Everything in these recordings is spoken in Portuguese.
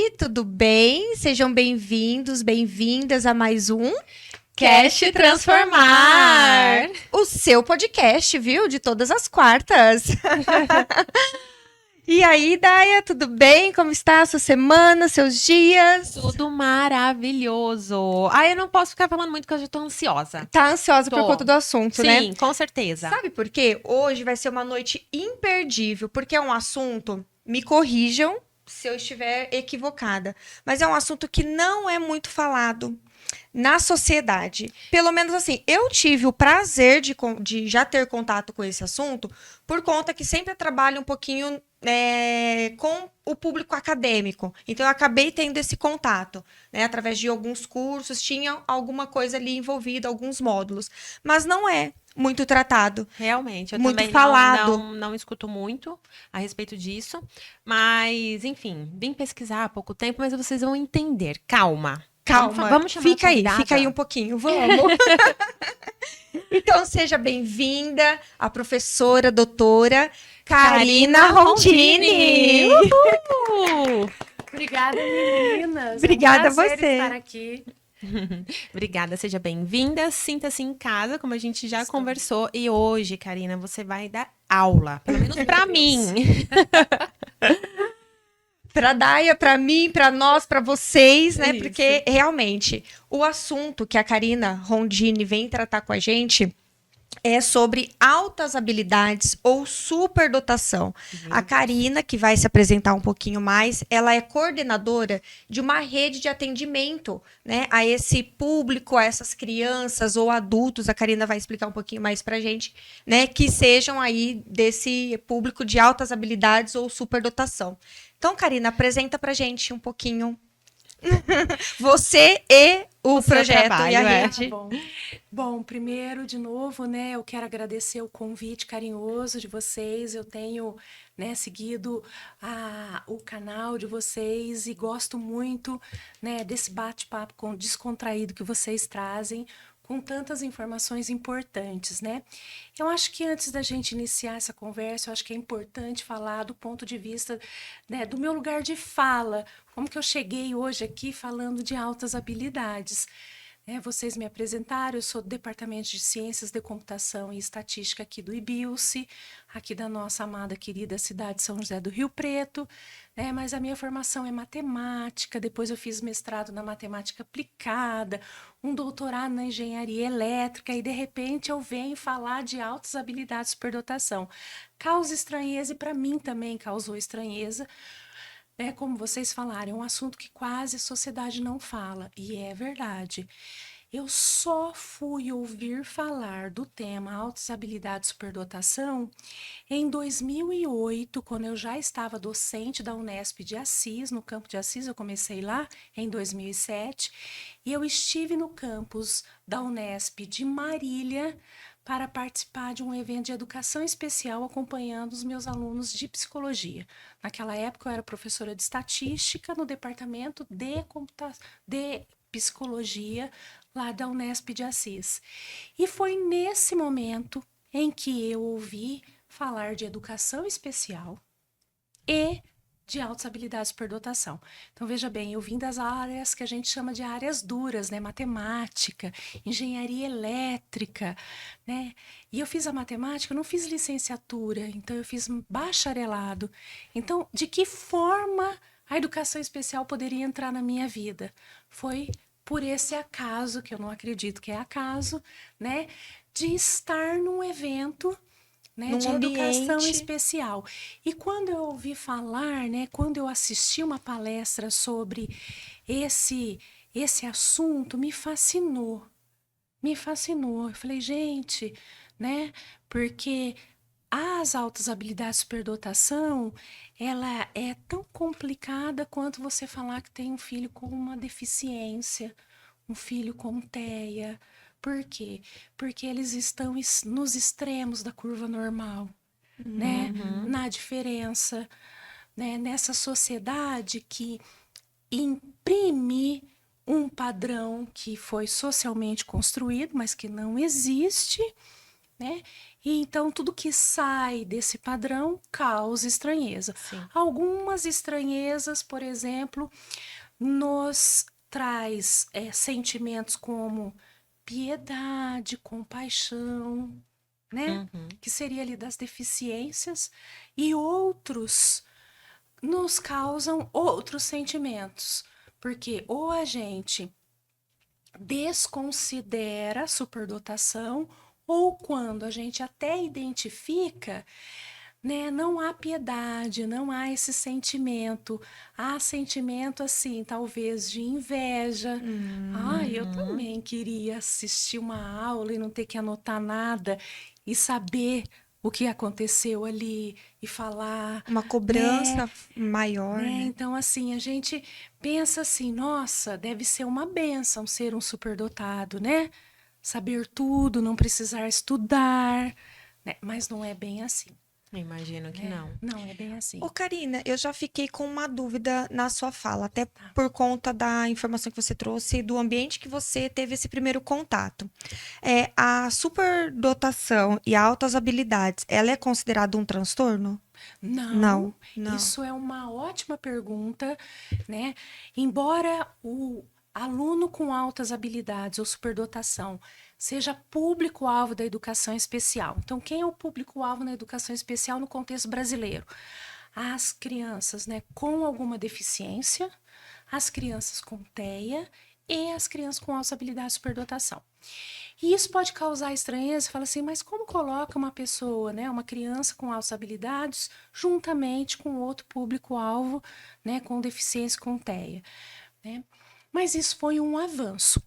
Oi, tudo bem? Sejam bem-vindos, bem-vindas a mais um Cast Transformar, o seu podcast, viu? De todas as quartas. E aí, Daia, tudo bem? Como está a sua semana, seus dias? Tudo maravilhoso. Eu não posso ficar falando muito porque eu já tô ansiosa. Tá ansiosa por Tô. conta do assunto, né? Sim, com certeza. Sabe por quê? Hoje vai ser uma noite imperdível, porque é um assunto, me corrijam se eu estiver equivocada, mas é um assunto que não é muito falado na sociedade. Pelo menos assim, eu tive o prazer de já ter contato com esse assunto, por conta que sempre trabalho um pouquinho com o público acadêmico. Então, eu acabei tendo esse contato, né? Através de alguns cursos, tinha alguma coisa ali envolvida, alguns módulos. Mas não é muito tratado. Realmente, eu Muito também falado. não escuto muito a respeito disso. Mas, enfim, vim pesquisar há pouco tempo, mas vocês vão entender. Calma. Calma, Vamos chamar fica a aí, convidada? fica aí um pouquinho, vamos. Então, seja bem-vinda a professora, doutora Karina Rondini. Uhul! Obrigada, meninas. Obrigada É um prazer a você. estar aqui. Obrigada, seja bem-vinda. Sinta-se em casa, como a gente já conversou. E hoje, Karina, você vai dar aula, pelo menos para mim. Para Daia, para mim, para nós, para vocês, né? Isso. Porque realmente o assunto que a Karina Rondini vem tratar com a gente é sobre altas habilidades ou superdotação. A Karina, que vai se apresentar um pouquinho mais, ela é coordenadora de uma rede de atendimento, né, a esse público, a essas crianças ou adultos. A Karina vai explicar um pouquinho mais pra gente, né, que sejam aí desse público de altas habilidades ou superdotação. Então, Karina, apresenta pra gente um pouquinho você e o seu projeto trabalho, e a é. rede. Bom, primeiro, de novo, né, eu quero agradecer o convite carinhoso de vocês. Eu tenho, né, seguido o canal de vocês e gosto muito, né, desse bate-papo descontraído que vocês trazem, com tantas informações importantes, né? Eu acho que antes da gente iniciar essa conversa, eu acho que é importante falar do ponto de vista, né, do meu lugar de fala, como que eu cheguei hoje aqui falando de altas habilidades. Vocês me apresentaram, eu sou do Departamento de Ciências de Computação e Estatística aqui do IBILCE, aqui da nossa amada querida cidade de São José do Rio Preto, né? Mas a minha formação é matemática, depois eu fiz mestrado na matemática aplicada, um doutorado na engenharia elétrica e de repente eu venho falar de altas habilidades de superdotação. Causa estranheza e para mim também causou estranheza. Como vocês falaram, é um assunto que quase a sociedade não fala, e é verdade. Eu só fui ouvir falar do tema altas habilidades e superdotação em 2008, quando eu já estava docente da Unesp de Assis, no campo de Assis, eu comecei lá em 2007, e eu estive no campus da Unesp de Marília para participar de um evento de educação especial acompanhando os meus alunos de psicologia. Naquela época eu era professora de estatística no departamento de psicologia lá da Unesp de Assis. E foi nesse momento em que eu ouvi falar de educação especial e de altas habilidades de superdotação. Então, veja bem, eu vim das áreas que a gente chama de áreas duras, né? Matemática, engenharia elétrica, né? E eu fiz a matemática, eu não fiz licenciatura, então eu fiz bacharelado. Então, de que forma a educação especial poderia entrar na minha vida? Foi por esse acaso, que eu não acredito que é acaso, né? De estar num evento, né, de educação especial. E quando eu ouvi falar, né, quando eu assisti uma palestra sobre esse assunto, me fascinou. Me fascinou. Eu falei, gente, né, porque as altas habilidades de superdotação, ela é tão complicada quanto você falar que tem um filho com uma deficiência, um filho com TEA. Por quê? Porque eles estão nos extremos da curva normal, né? Na diferença, né? Nessa sociedade que imprime um padrão que foi socialmente construído, mas que não existe, né? E então tudo que sai desse padrão causa estranheza. Sim. Algumas estranhezas, por exemplo, nos traz sentimentos como piedade, compaixão, né? Uhum. Que seria ali das deficiências, e outros nos causam outros sentimentos, porque ou a gente desconsidera a superdotação, ou quando a gente até identifica, né, não há piedade, não há esse sentimento. Há sentimento, assim, talvez de inveja. Ai, eu também queria assistir uma aula e não ter que anotar nada e saber o que aconteceu ali e falar, Uma né? cobrança maior, Né? né? Então, assim, a gente pensa assim, nossa, deve ser uma bênção ser um superdotado, né? Saber tudo, não precisar estudar, né? Mas não é bem assim, Imagino que né? não. Não é bem assim. Ô, Karina, eu já fiquei com uma dúvida na sua fala, até Tá. por conta da informação que você trouxe e do ambiente que você teve esse primeiro contato. A superdotação e altas habilidades, ela é considerada um transtorno? Não, Não, não. isso é uma ótima pergunta, né? Embora o aluno com altas habilidades ou superdotação seja público-alvo da educação especial. Então, quem é o público-alvo na educação especial no contexto brasileiro? As crianças, né, com alguma deficiência, as crianças com TEA e as crianças com altas habilidades de superdotação. E isso pode causar estranheza, fala assim, mas como coloca uma pessoa, né, uma criança com altas habilidades, juntamente com outro público-alvo, né, com deficiência com TEA, né? Mas isso foi um avanço.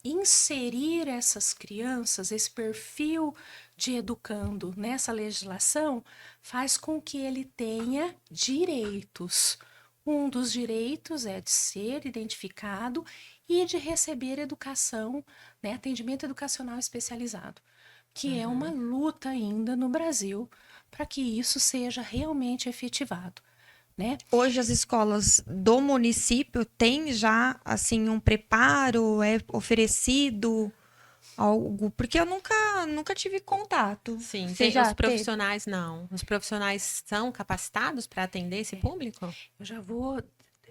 Inserir essas crianças, esse perfil de educando nessa legislação, faz com que ele tenha direitos. Um dos direitos é de ser identificado e de receber educação, né, atendimento educacional especializado, que é uma luta ainda no Brasil para que isso seja realmente efetivado, né? Hoje as escolas do município têm já, assim, um preparo, é oferecido algo? Porque eu nunca tive contato. Sim, Você os já teve? profissionais não. Os profissionais são capacitados para atender esse público?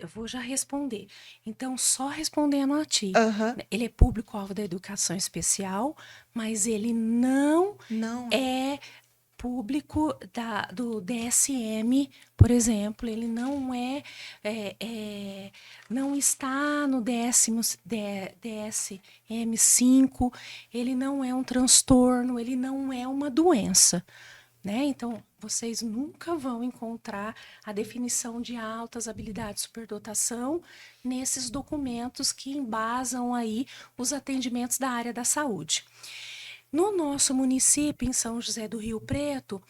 Eu vou já responder. Então, só respondendo a ti. Aham. Ele é público-alvo da educação especial, mas ele não Não. é público do DSM, por exemplo. Ele não não está no DSM-5, ele não é um transtorno, ele não é uma doença, né? Então, vocês nunca vão encontrar a definição de altas habilidades de superdotação nesses documentos que embasam aí os atendimentos da área da saúde. No nosso município, em São José do Rio Preto,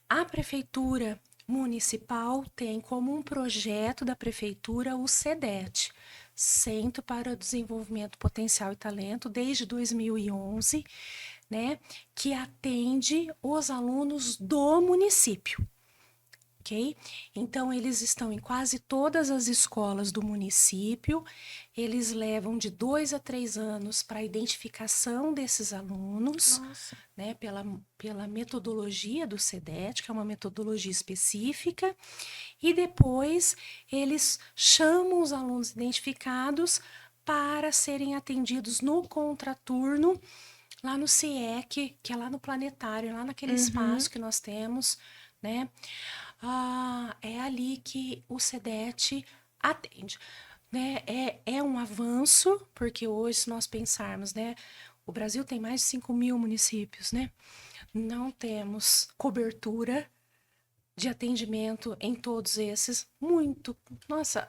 a prefeitura municipal tem como um projeto da prefeitura o CEDET, Centro para o Desenvolvimento Potencial e Talento, desde 2011, né, que atende os alunos do município. Ok? Então, eles estão em quase todas as escolas do município, eles levam de 2 a 3 anos para a identificação desses alunos, Nossa. né, pela metodologia do CEDET, que é uma metodologia específica, e depois eles chamam os alunos identificados para serem atendidos no contraturno, lá no CIEC, que é lá no planetário, lá naquele espaço que nós temos, né? É ali que o CEDET atende, né? É um avanço, porque hoje, se nós pensarmos, né, o Brasil tem mais de 5.000 municípios, né? Não temos cobertura de atendimento em todos esses. Muito. Nossa,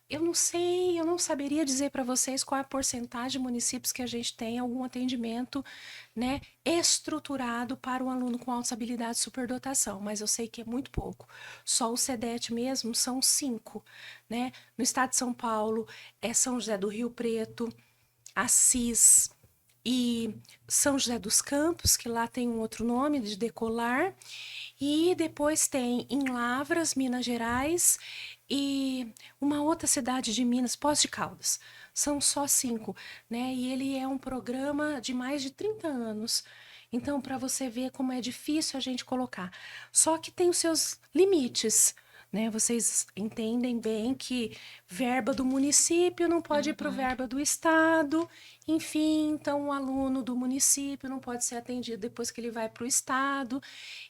eu não sei, eu não saberia dizer para vocês qual é a porcentagem de municípios que a gente tem algum atendimento, né, estruturado para o aluno com altas habilidades de superdotação, mas eu sei que é muito pouco. Só o CEDET mesmo são 5, né? No estado de São Paulo é São José do Rio Preto, Assis e São José dos Campos, que lá tem um outro nome de Decolar, e depois tem em Lavras, Minas Gerais, e uma outra cidade de Minas, Poços de Caldas. São só 5, né? E ele é um programa de mais de 30 anos. Então, para você ver como é difícil a gente colocar. Só que tem os seus limites, né? Vocês entendem bem que verba do município não pode ir para o verba do estado, enfim, então o aluno do município não pode ser atendido depois que ele vai para o estado.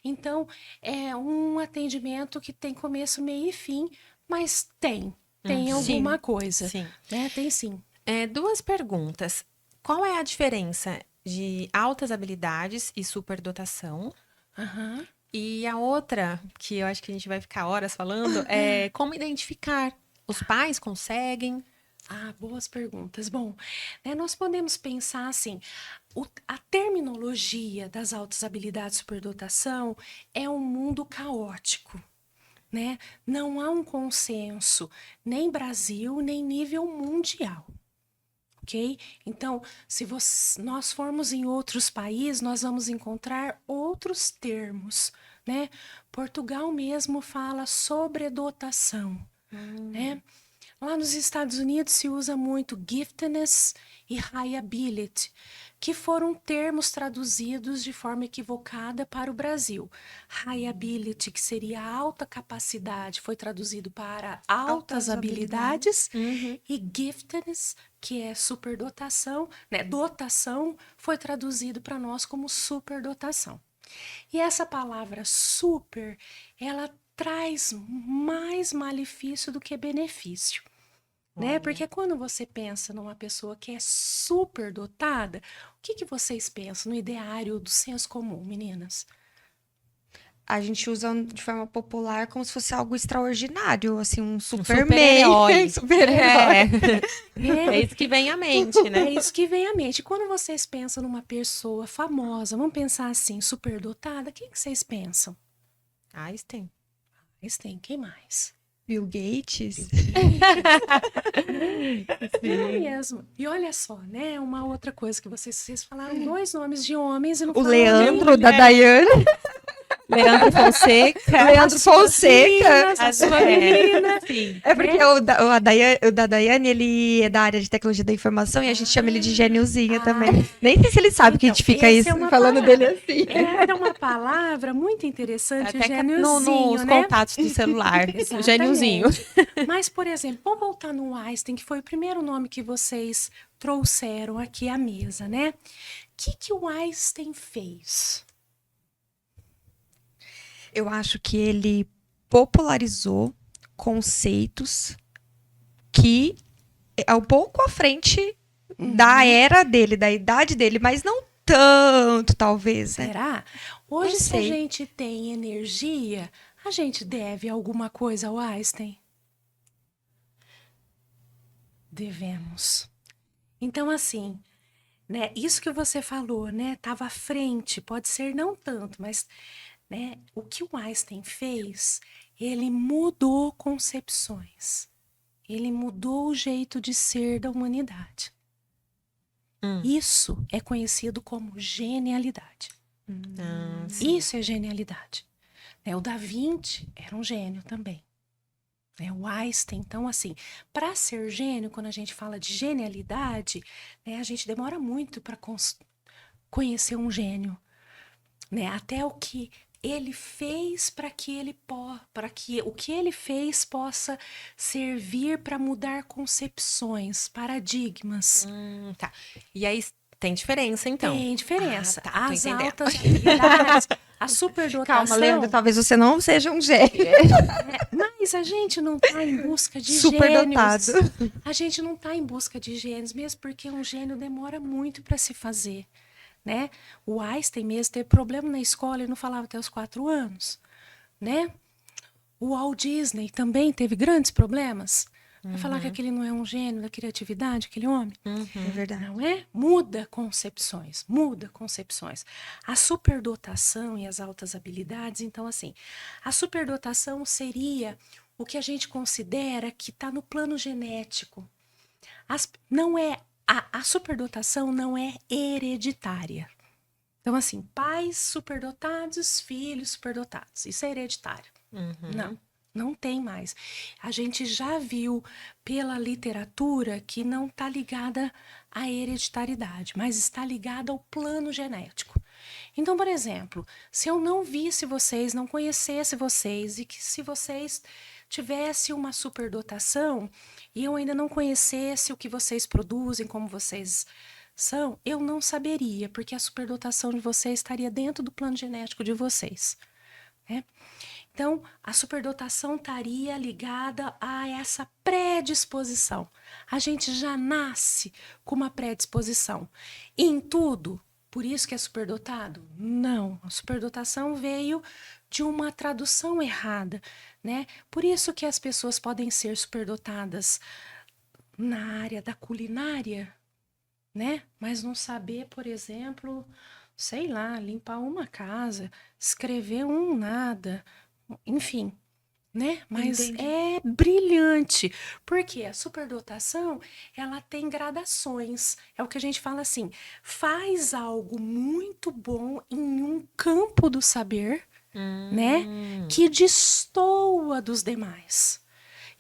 Então, é um atendimento que tem começo, meio e fim, mas tem alguma coisa, Sim. né? Tem sim. Duas perguntas. Qual é a diferença de altas habilidades e superdotação? Aham. E a outra, que eu acho que a gente vai ficar horas falando, é como identificar. Os pais conseguem? Ah, boas perguntas. Bom, né, nós podemos pensar assim, a terminologia das altas habilidades e superdotação é um mundo caótico, né? Não há um consenso, nem Brasil, nem nível mundial. Ok? Então, se nós formos em outros países, nós vamos encontrar outros termos, né? Portugal mesmo fala sobredotação, né? Lá nos Estados Unidos se usa muito giftedness e high ability, que foram termos traduzidos de forma equivocada para o Brasil. High ability, que seria alta capacidade, foi traduzido para altas habilidades. E giftedness, que é superdotação, né? Dotação, foi traduzido para nós como superdotação. E essa palavra super, ela traz mais malefício do que benefício. Né? Porque quando você pensa numa pessoa que é super dotada, o que vocês pensam no ideário do senso comum, meninas? A gente usa de forma popular como se fosse algo extraordinário, assim, um super-herói. Super-herói. É isso que vem à mente, né? É isso que vem à mente. Quando vocês pensam numa pessoa famosa, vamos pensar assim, superdotada, quem que vocês pensam? Einstein. Einstein, quem mais? Bill Gates. É mesmo. E olha só, né? Uma outra coisa que vocês falaram dois nomes de homens e não O falaram Leandro, de da Daiane. Leandro Fonseca. Leandro Fonseca. a sua menina. Sim. É porque o da Daiane, ele é da área de tecnologia da informação e a gente chama ele de gêniozinho também. Nem sei se ele sabe que a gente fica essa isso é uma falando palavra. dele assim. Era uma palavra muito interessante, Até o que gêniozinho, nos né? contatos do celular. Exatamente. Gêniozinho. Mas, por exemplo, vamos voltar no Einstein, que foi o primeiro nome que vocês trouxeram aqui à mesa, né? O que o Einstein fez? Eu acho que ele popularizou conceitos que é um pouco à frente da era dele, da idade dele, mas não tanto, talvez, né? Será? Hoje, Não se a sei. gente tem energia, a gente deve alguma coisa ao Einstein? Devemos. Então, assim, né? Isso que você falou, né? Estava à frente, pode ser não tanto, mas, né? O que o Einstein fez, ele mudou concepções. Ele mudou o jeito de ser da humanidade. Isso é conhecido como genialidade. Isso é genialidade. Né? O Da Vinci era um gênio também. Né? O Einstein, então, assim, para ser gênio, quando a gente fala de genialidade, né, a gente demora muito para conhecer um gênio. Né? Até o que ele fez para que o que ele fez possa servir para mudar concepções, paradigmas. Tá. E aí tem diferença, então. Tem diferença. Ah, tá, tô As entendendo. altas habilidades, a superdotação. Calma, Leandro, talvez você não seja um gênio. Mas a gente não está em busca de Superdotado. gênios. A gente não está em busca de gênios, mesmo porque um gênio demora muito para se fazer. Né? O Einstein mesmo teve problema na escola, ele não falava até os 4 anos. Né? O Walt Disney também teve grandes problemas. Vai falar que aquele não é um gênio da criatividade, aquele homem? É verdade. Não é? Muda concepções, muda concepções. A superdotação e as altas habilidades, então assim, a superdotação seria o que a gente considera que está no plano genético. Não é a superdotação não é hereditária. Então assim, pais superdotados, filhos superdotados, isso é hereditário. Não tem mais. A gente já viu pela literatura que não está ligada à hereditariedade, mas está ligada ao plano genético. Então, por exemplo, se eu não visse vocês, não conhecesse vocês, e que se vocês tivessem uma superdotação e eu ainda não conhecesse o que vocês produzem, como vocês são, eu não saberia, porque a superdotação de vocês estaria dentro do plano genético de vocês, né? Então, a superdotação estaria ligada a essa predisposição. A gente já nasce com uma predisposição. E em tudo, por isso que é superdotado? Não, a superdotação veio de uma tradução errada, né? Por isso que as pessoas podem ser superdotadas na área da culinária, né? Mas não saber, por exemplo, sei lá, limpar uma casa, escrever um nada, enfim, né? Mas Entendi. é brilhante, porque a superdotação, ela tem gradações. É o que a gente fala assim, faz algo muito bom em um campo do saber, né? Que destoa dos demais.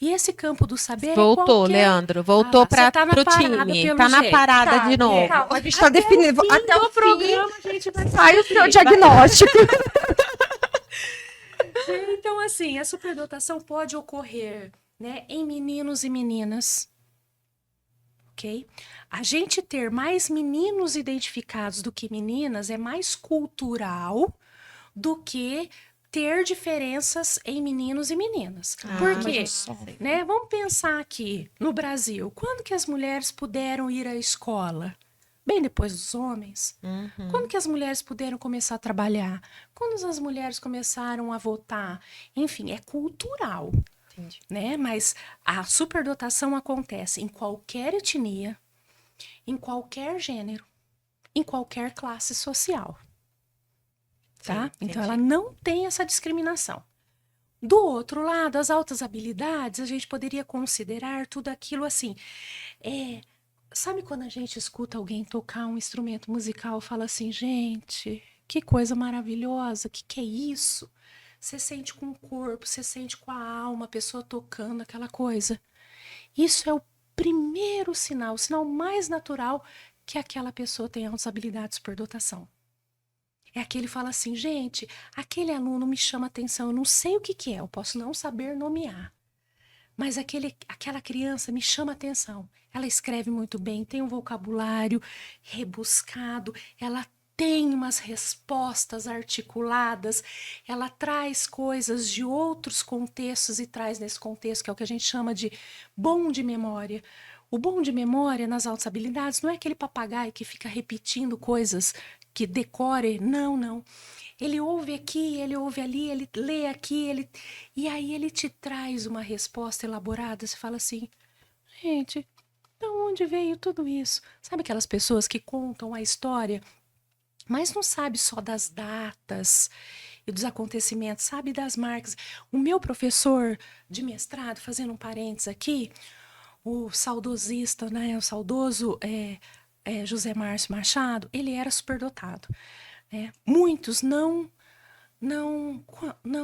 E esse campo do saber Voltou, é qualquer... Leandro. Voltou você tá na pro parada, time. pelo Tá na jeito. parada Tá, de novo. calma, a gente tá definindo. Até o programa a gente vai sai o seu diagnóstico. Então, assim, a superdotação pode ocorrer, né, em meninos e meninas, ok? A gente ter mais meninos identificados do que meninas é mais cultural do que ter diferenças em meninos e meninas. Por quê? Né? Vamos pensar aqui no Brasil. Quando que as mulheres puderam ir à escola? Bem depois dos homens. Quando que as mulheres puderam começar a trabalhar? Quando as mulheres começaram a votar? Enfim, é cultural. Entendi. Né? Mas a superdotação acontece em qualquer etnia, em qualquer gênero, em qualquer classe social. Tá? Sim, Então, entendi. ela não tem essa discriminação. Do outro lado, as altas habilidades, a gente poderia considerar tudo aquilo assim. Sabe quando a gente escuta alguém tocar um instrumento musical e fala assim, gente, que coisa maravilhosa, que é isso? Você sente com o corpo, você sente com a alma, a pessoa tocando aquela coisa. Isso é o primeiro sinal, o sinal mais natural que aquela pessoa tem altas habilidades de superdotação. É aquele que fala assim, gente, aquele aluno me chama atenção, eu não sei o que é, eu posso não saber nomear. Mas aquela criança me chama atenção. Ela escreve muito bem, tem um vocabulário rebuscado, ela tem umas respostas articuladas, ela traz coisas de outros contextos e traz nesse contexto, que é o que a gente chama de bom de memória. O bom de memória nas altas habilidades não é aquele papagaio que fica repetindo coisas que decore, não. Ele ouve aqui, ele ouve ali, ele lê aqui, e aí ele te traz uma resposta elaborada. Você fala assim, gente, de onde veio tudo isso? Sabe aquelas pessoas que contam a história, mas não sabe só das datas e dos acontecimentos, sabe das marcas. O meu professor de mestrado, fazendo um parênteses aqui, o saudosista, né, o saudoso José Márcio Machado, ele era superdotado. Muitos não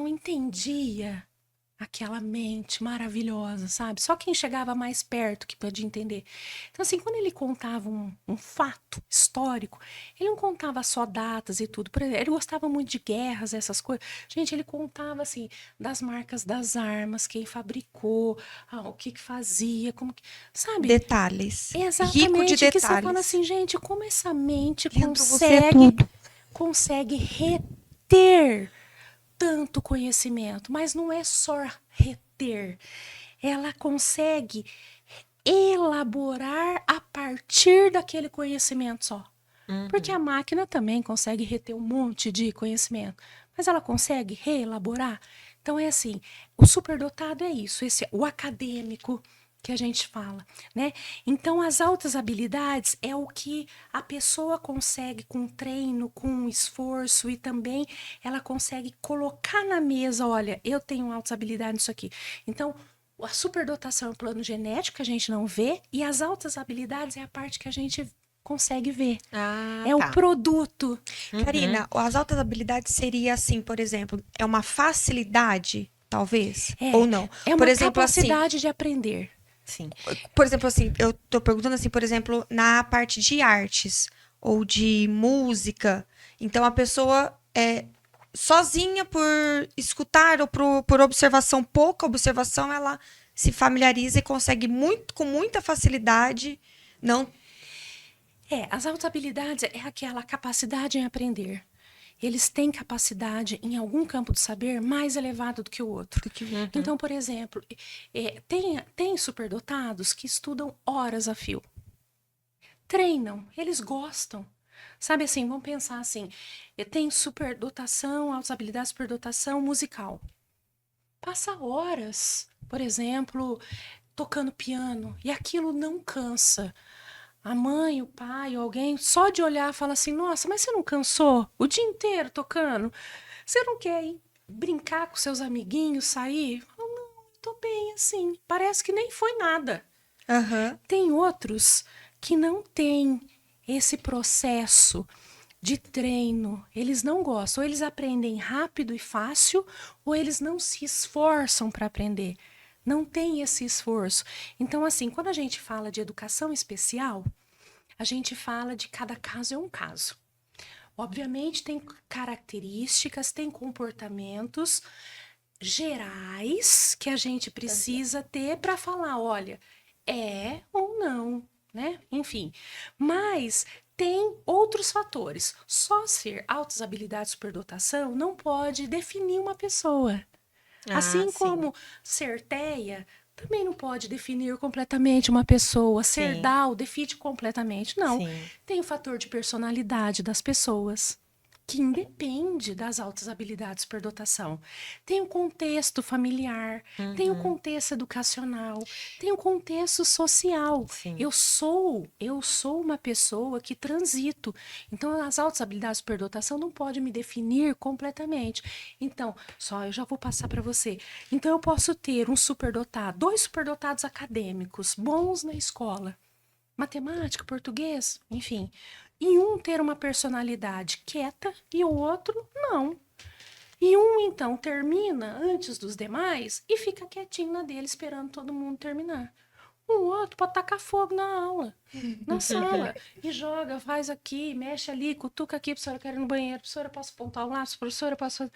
entendia aquela mente maravilhosa, sabe? Só quem chegava mais perto que podia entender. Então, assim, quando ele contava um fato histórico, ele não contava só datas e tudo. Por exemplo, ele gostava muito de guerras, essas coisas. Gente, ele contava, assim, das marcas das armas, quem fabricou, o que fazia, como que... Sabe? Detalhes. Exatamente. Rico de Que você fala detalhes. assim, gente, como essa mente Leandro, você é tudo. consegue reter tanto conhecimento, mas não é só reter, ela consegue elaborar a partir daquele conhecimento só. Porque a máquina também consegue reter um monte de conhecimento, mas ela consegue reelaborar. Então é assim, o superdotado é isso, o acadêmico que a gente fala, né? Então, as altas habilidades é o que a pessoa consegue com treino, com esforço, e também ela consegue colocar na mesa, olha, eu tenho altas habilidades nisso aqui. Então, a superdotação é um plano genético que a gente não vê, e as altas habilidades é a parte que a gente consegue ver. O produto. Karina, as altas habilidades seria assim, por exemplo, é uma facilidade, talvez? Ou não? É uma por exemplo, capacidade de aprender. Sim. Por exemplo, assim, eu tô perguntando assim, por exemplo, na parte de artes ou de música, Então, a pessoa sozinha por escutar ou por observação, pouca observação, ela se familiariza e consegue com muita facilidade não. As altas habilidades é aquela capacidade em aprender. Eles têm capacidade em algum campo do saber mais elevado do que o outro. Então, por exemplo, tem superdotados que estudam horas a fio. Treinam, eles gostam. Sabe assim, vamos pensar assim, tem superdotação, altas habilidades, superdotação musical. Passa horas, por exemplo, tocando piano, e aquilo não cansa. A mãe, o pai, ou alguém, só de olhar, fala assim, nossa, mas você não cansou o dia inteiro tocando? Você não quer ir brincar com seus amiguinhos, sair? Fala, não, tô bem assim, parece que nem foi nada. Tem outros que não têm esse processo de treino, eles não gostam, ou eles aprendem rápido e fácil, ou eles não se esforçam para aprender. Não tem esse esforço. Então, assim, quando a gente fala de educação especial, a gente fala de cada caso é um caso. Obviamente, tem características, tem comportamentos gerais que a gente precisa ter para falar, olha, é ou não, né? Enfim, mas tem outros fatores. Só ser altas habilidades superdotação não pode definir uma pessoa. Assim como ser TEA também não pode definir completamente uma pessoa. Ser DAO define completamente. Não. Tem o fator de personalidade das pessoas, que independe das altas habilidades por dotação. Tem o contexto familiar, tem o contexto educacional, tem o contexto social. Eu sou uma pessoa que transito. Então, as altas habilidades por dotação não podem me definir completamente. Então, eu já vou passar para você. Então, eu posso ter um superdotado, 2 superdotados acadêmicos, bons na escola. Matemática, português, enfim. E um ter uma personalidade quieta e o outro não. E um, então, termina antes dos demais e fica quietinho na dele, esperando todo mundo terminar. O outro pode tacar fogo na aula, na sala, e joga, faz aqui, mexe ali, cutuca aqui, professora, quero ir no banheiro, professora, posso apontar o lápis, professora, posso fazer...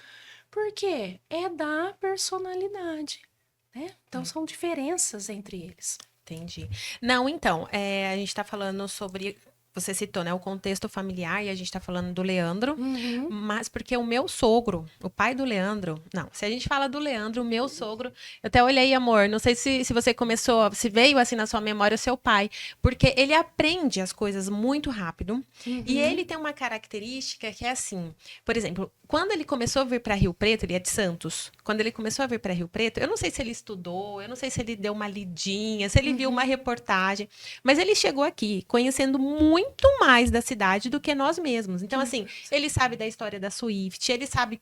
Por quê? É da personalidade, né? Então, são diferenças entre eles. Entendi. Não, então, a gente tá falando sobre... Você citou, né, o contexto familiar, e a gente tá falando do Leandro, mas porque o meu sogro, o pai do Leandro, não, se a gente fala do Leandro, o meu sogro, eu até olhei, amor, não sei se você começou, se veio assim na sua memória o seu pai, porque ele aprende as coisas muito rápido, e ele tem uma característica que é assim, por exemplo, quando ele começou a vir para Rio Preto, ele é de Santos, quando ele começou a vir para Rio Preto, eu não sei se ele estudou, eu não sei se ele deu uma lidinha, se ele viu uma reportagem, mas ele chegou aqui conhecendo muito mais da cidade do que nós mesmos. Então, assim, ele sabe da história da Swift, ele sabe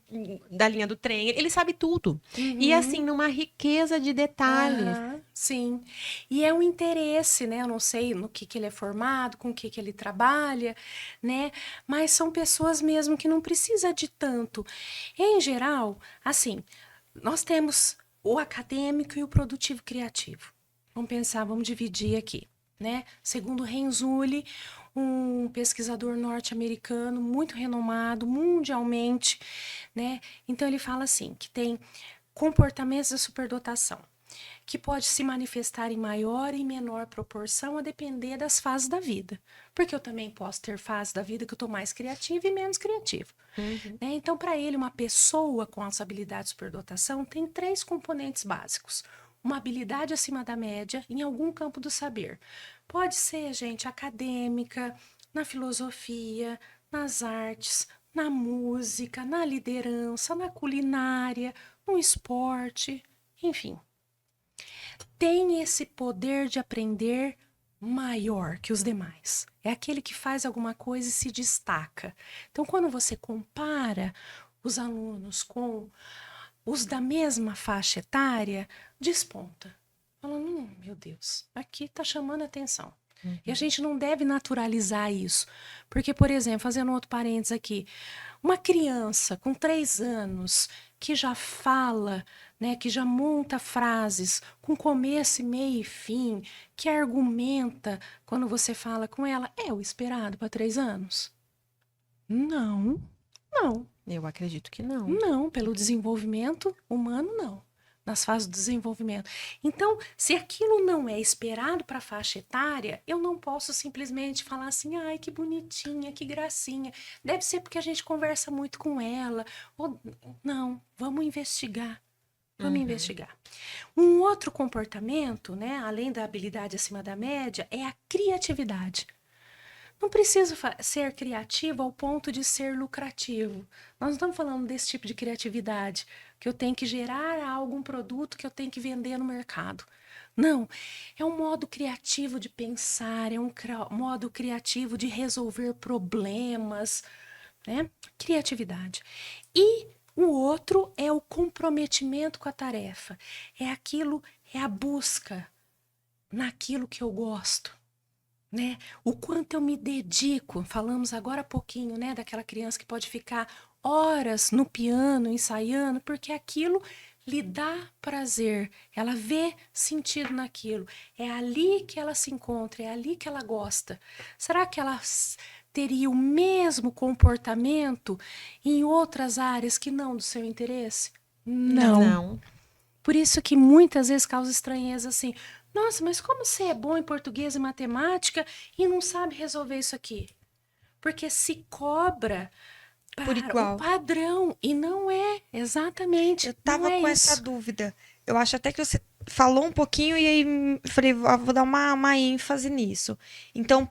da linha do trem, ele sabe tudo. E, assim, numa riqueza de detalhes. Sim. E é um interesse, né? Eu não sei no que ele é formado, com o que ele trabalha, né? Mas são pessoas mesmo que não precisa de tanto. Em geral, assim, nós temos o acadêmico e o produtivo criativo. Vamos pensar, vamos dividir aqui, né? Segundo Renzulli, um pesquisador norte-americano muito renomado mundialmente, né? Então ele fala assim, que tem comportamentos de superdotação, que pode se manifestar em maior e menor proporção a depender das fases da vida. Porque eu também posso ter fases da vida que eu estou mais criativa e menos criativa. Né? Então, para ele, uma pessoa com as habilidades de superdotação tem 3 componentes básicos. Uma habilidade acima da média em algum campo do saber. Pode ser, gente, acadêmica, na filosofia, nas artes, na música, na liderança, na culinária, no esporte, enfim. Tem esse poder de aprender maior que os demais. É aquele que faz alguma coisa e se destaca. Então, quando você compara os alunos com os da mesma faixa etária, desponta. Falando, meu Deus, aqui tá chamando atenção. E a gente não deve naturalizar isso. Porque, por exemplo, fazendo outro parênteses aqui, uma criança com 3 anos que já fala, né, que já monta frases com começo, meio e fim, que argumenta quando você fala com ela, é o esperado para 3 anos? Não, não, Eu acredito que não. não. Pelo desenvolvimento humano, não. Nas fases do desenvolvimento. Então, se aquilo não é esperado para a faixa etária, eu não posso simplesmente falar assim, ai, que bonitinha, que gracinha. Deve ser porque a gente conversa muito com ela. Ou... Não, vamos investigar. Vamos investigar. Um outro comportamento, né, além da habilidade acima da média, é a criatividade. Não precisa ser criativo ao ponto de ser lucrativo. Nós não estamos falando desse tipo de criatividade, que eu tenho que gerar algum produto que eu tenho que vender no mercado. Não, é um modo criativo de pensar, é um modo criativo de resolver problemas, né? Criatividade. E o outro é o comprometimento com a tarefa. É a busca naquilo que eu gosto. Né? O quanto eu me dedico, falamos agora há pouquinho, né, daquela criança que pode ficar horas no piano ensaiando, porque aquilo lhe dá prazer, ela vê sentido naquilo, é ali que ela se encontra, é ali que ela gosta. Será que ela teria o mesmo comportamento em outras áreas que não do seu interesse? Não. Por isso que muitas vezes causa estranheza assim, nossa, mas como você é bom em português e matemática e não sabe resolver isso aqui? Porque se cobra Por igual. o padrão e não é exatamente. Eu tava não é com isso. essa dúvida. Eu acho até que você falou um pouquinho e aí falei, vou dar uma ênfase nisso. Então,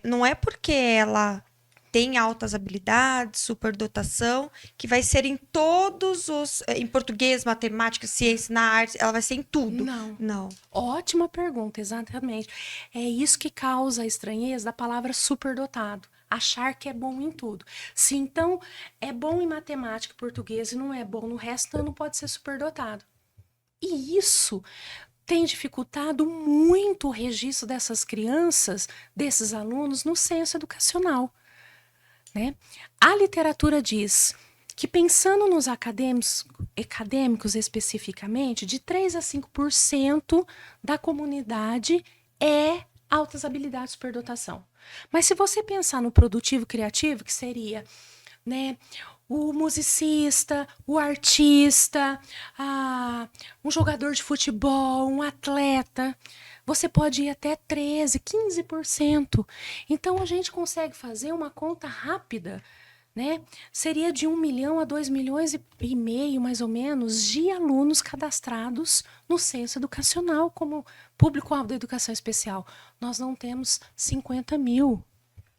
não é porque ela tem altas habilidades, superdotação, que vai ser em todos os... Em português, matemática, ciência, na arte, ela vai ser em tudo. Não. Ótima pergunta, exatamente. É isso que causa a estranheza da palavra superdotado. Achar que é bom em tudo. Se então é bom em matemática, português e não é bom no resto, então não pode ser superdotado. E isso tem dificultado muito o registro dessas crianças, desses alunos, no censo educacional. Né? A literatura diz que, pensando nos acadêmicos especificamente, de 3 a 5% da comunidade é altas habilidades de superdotação. Mas se você pensar no produtivo criativo, que seria, né, o musicista, o artista, um jogador de futebol, um atleta, você pode ir até 13%, 15%. Então, a gente consegue fazer uma conta rápida, né? Seria de 1 milhão a 2 milhões e meio, mais ou menos, de alunos cadastrados no censo educacional como público-alvo da educação especial. Nós não temos 50 mil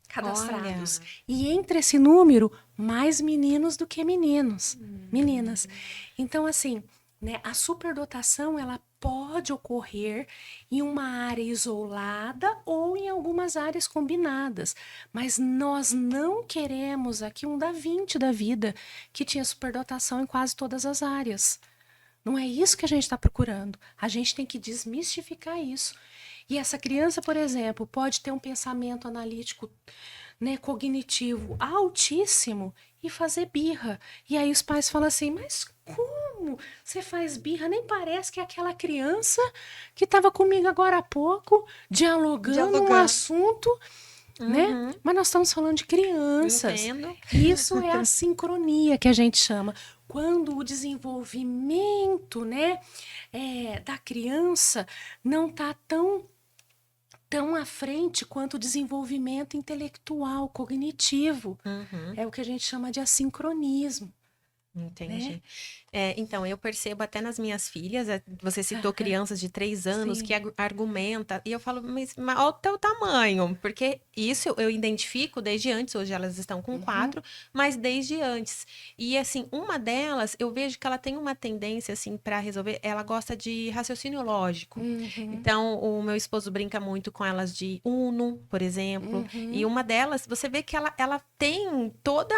cadastrados. Olha. E entre esse número, mais meninos do que meninas. Então, assim, né, a superdotação, ela pode ocorrer em uma área isolada ou em algumas áreas combinadas. Mas nós não queremos aqui um Da Vinci da vida, que tinha superdotação em quase todas as áreas. Não é isso que a gente está procurando. A gente tem que desmistificar isso. E essa criança, por exemplo, pode ter um pensamento analítico, né, cognitivo altíssimo e fazer birra. E aí os pais falam assim, mas como você faz birra? Nem parece que é aquela criança que estava comigo agora há pouco, dialogando um assunto, né? Mas nós estamos falando de crianças. Entendo. Isso é a sincronia que a gente chama. Quando o desenvolvimento, né, da criança não está tão à frente quanto o desenvolvimento intelectual, cognitivo. É o que a gente chama de assincronismo. Entendi. Né? Então, eu percebo até nas minhas filhas, você citou crianças de 3 anos Sim. que argumenta, e eu falo, mas olha o teu tamanho, porque isso eu identifico desde antes, hoje elas estão com 4, mas desde antes. E assim, uma delas, eu vejo que ela tem uma tendência assim para resolver, ela gosta de raciocínio lógico. Então, o meu esposo brinca muito com elas de Uno, por exemplo, e uma delas, você vê que ela tem toda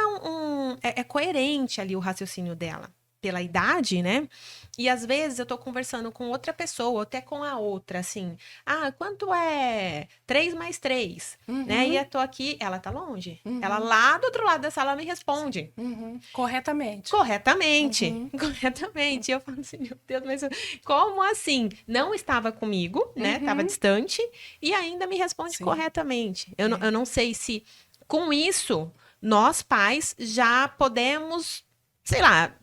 é coerente ali o raciocínio dela. Pela idade, né? E às vezes eu tô conversando com outra pessoa, até com a outra, assim. Quanto é 3 mais 3? Né? E eu tô aqui, ela tá longe. Ela lá do outro lado da sala me responde. Corretamente. Corretamente. E eu falo assim, meu Deus, mas como assim? Não estava comigo, né? Tava distante e ainda me responde corretamente. Eu não sei se com isso nós pais já podemos, sei lá,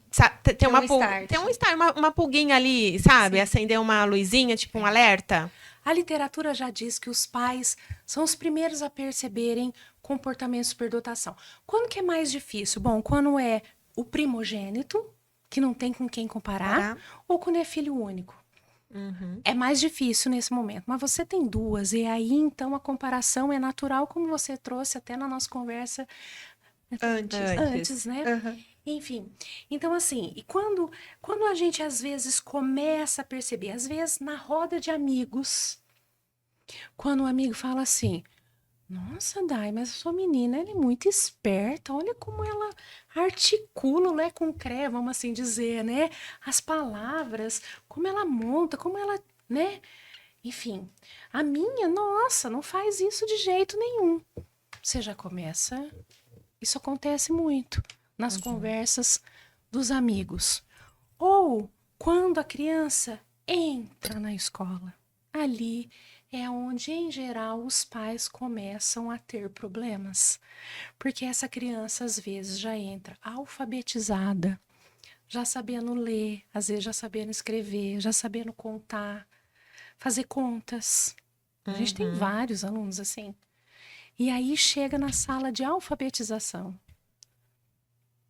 ter Ter um uma start. ter um start, uma pulguinha ali, sabe? Acender uma luzinha, tipo um alerta. A literatura já diz que os pais são os primeiros a perceberem comportamento de superdotação. Quando que é mais difícil? Bom, quando é o primogênito, que não tem com quem comparar, ou quando é filho único. É mais difícil nesse momento, mas você tem duas, e aí então a comparação é natural, como você trouxe até na nossa conversa antes, né? Aham. Enfim, então assim, e quando a gente às vezes começa a perceber, às vezes na roda de amigos, quando o amigo fala assim, nossa, Dai, mas a sua menina, ela é muito esperta, olha como ela articula, né, com cré, vamos assim dizer, né, as palavras, como ela monta, como ela, né, enfim, a minha, nossa, não faz isso de jeito nenhum. Você já começa, isso acontece muito nas conversas dos amigos. Ou quando a criança entra na escola. Ali é onde, em geral, os pais começam a ter problemas. Porque essa criança, às vezes, já entra alfabetizada, já sabendo ler, às vezes já sabendo escrever, já sabendo contar, fazer contas. A gente tem vários alunos assim. E aí chega na sala de alfabetização.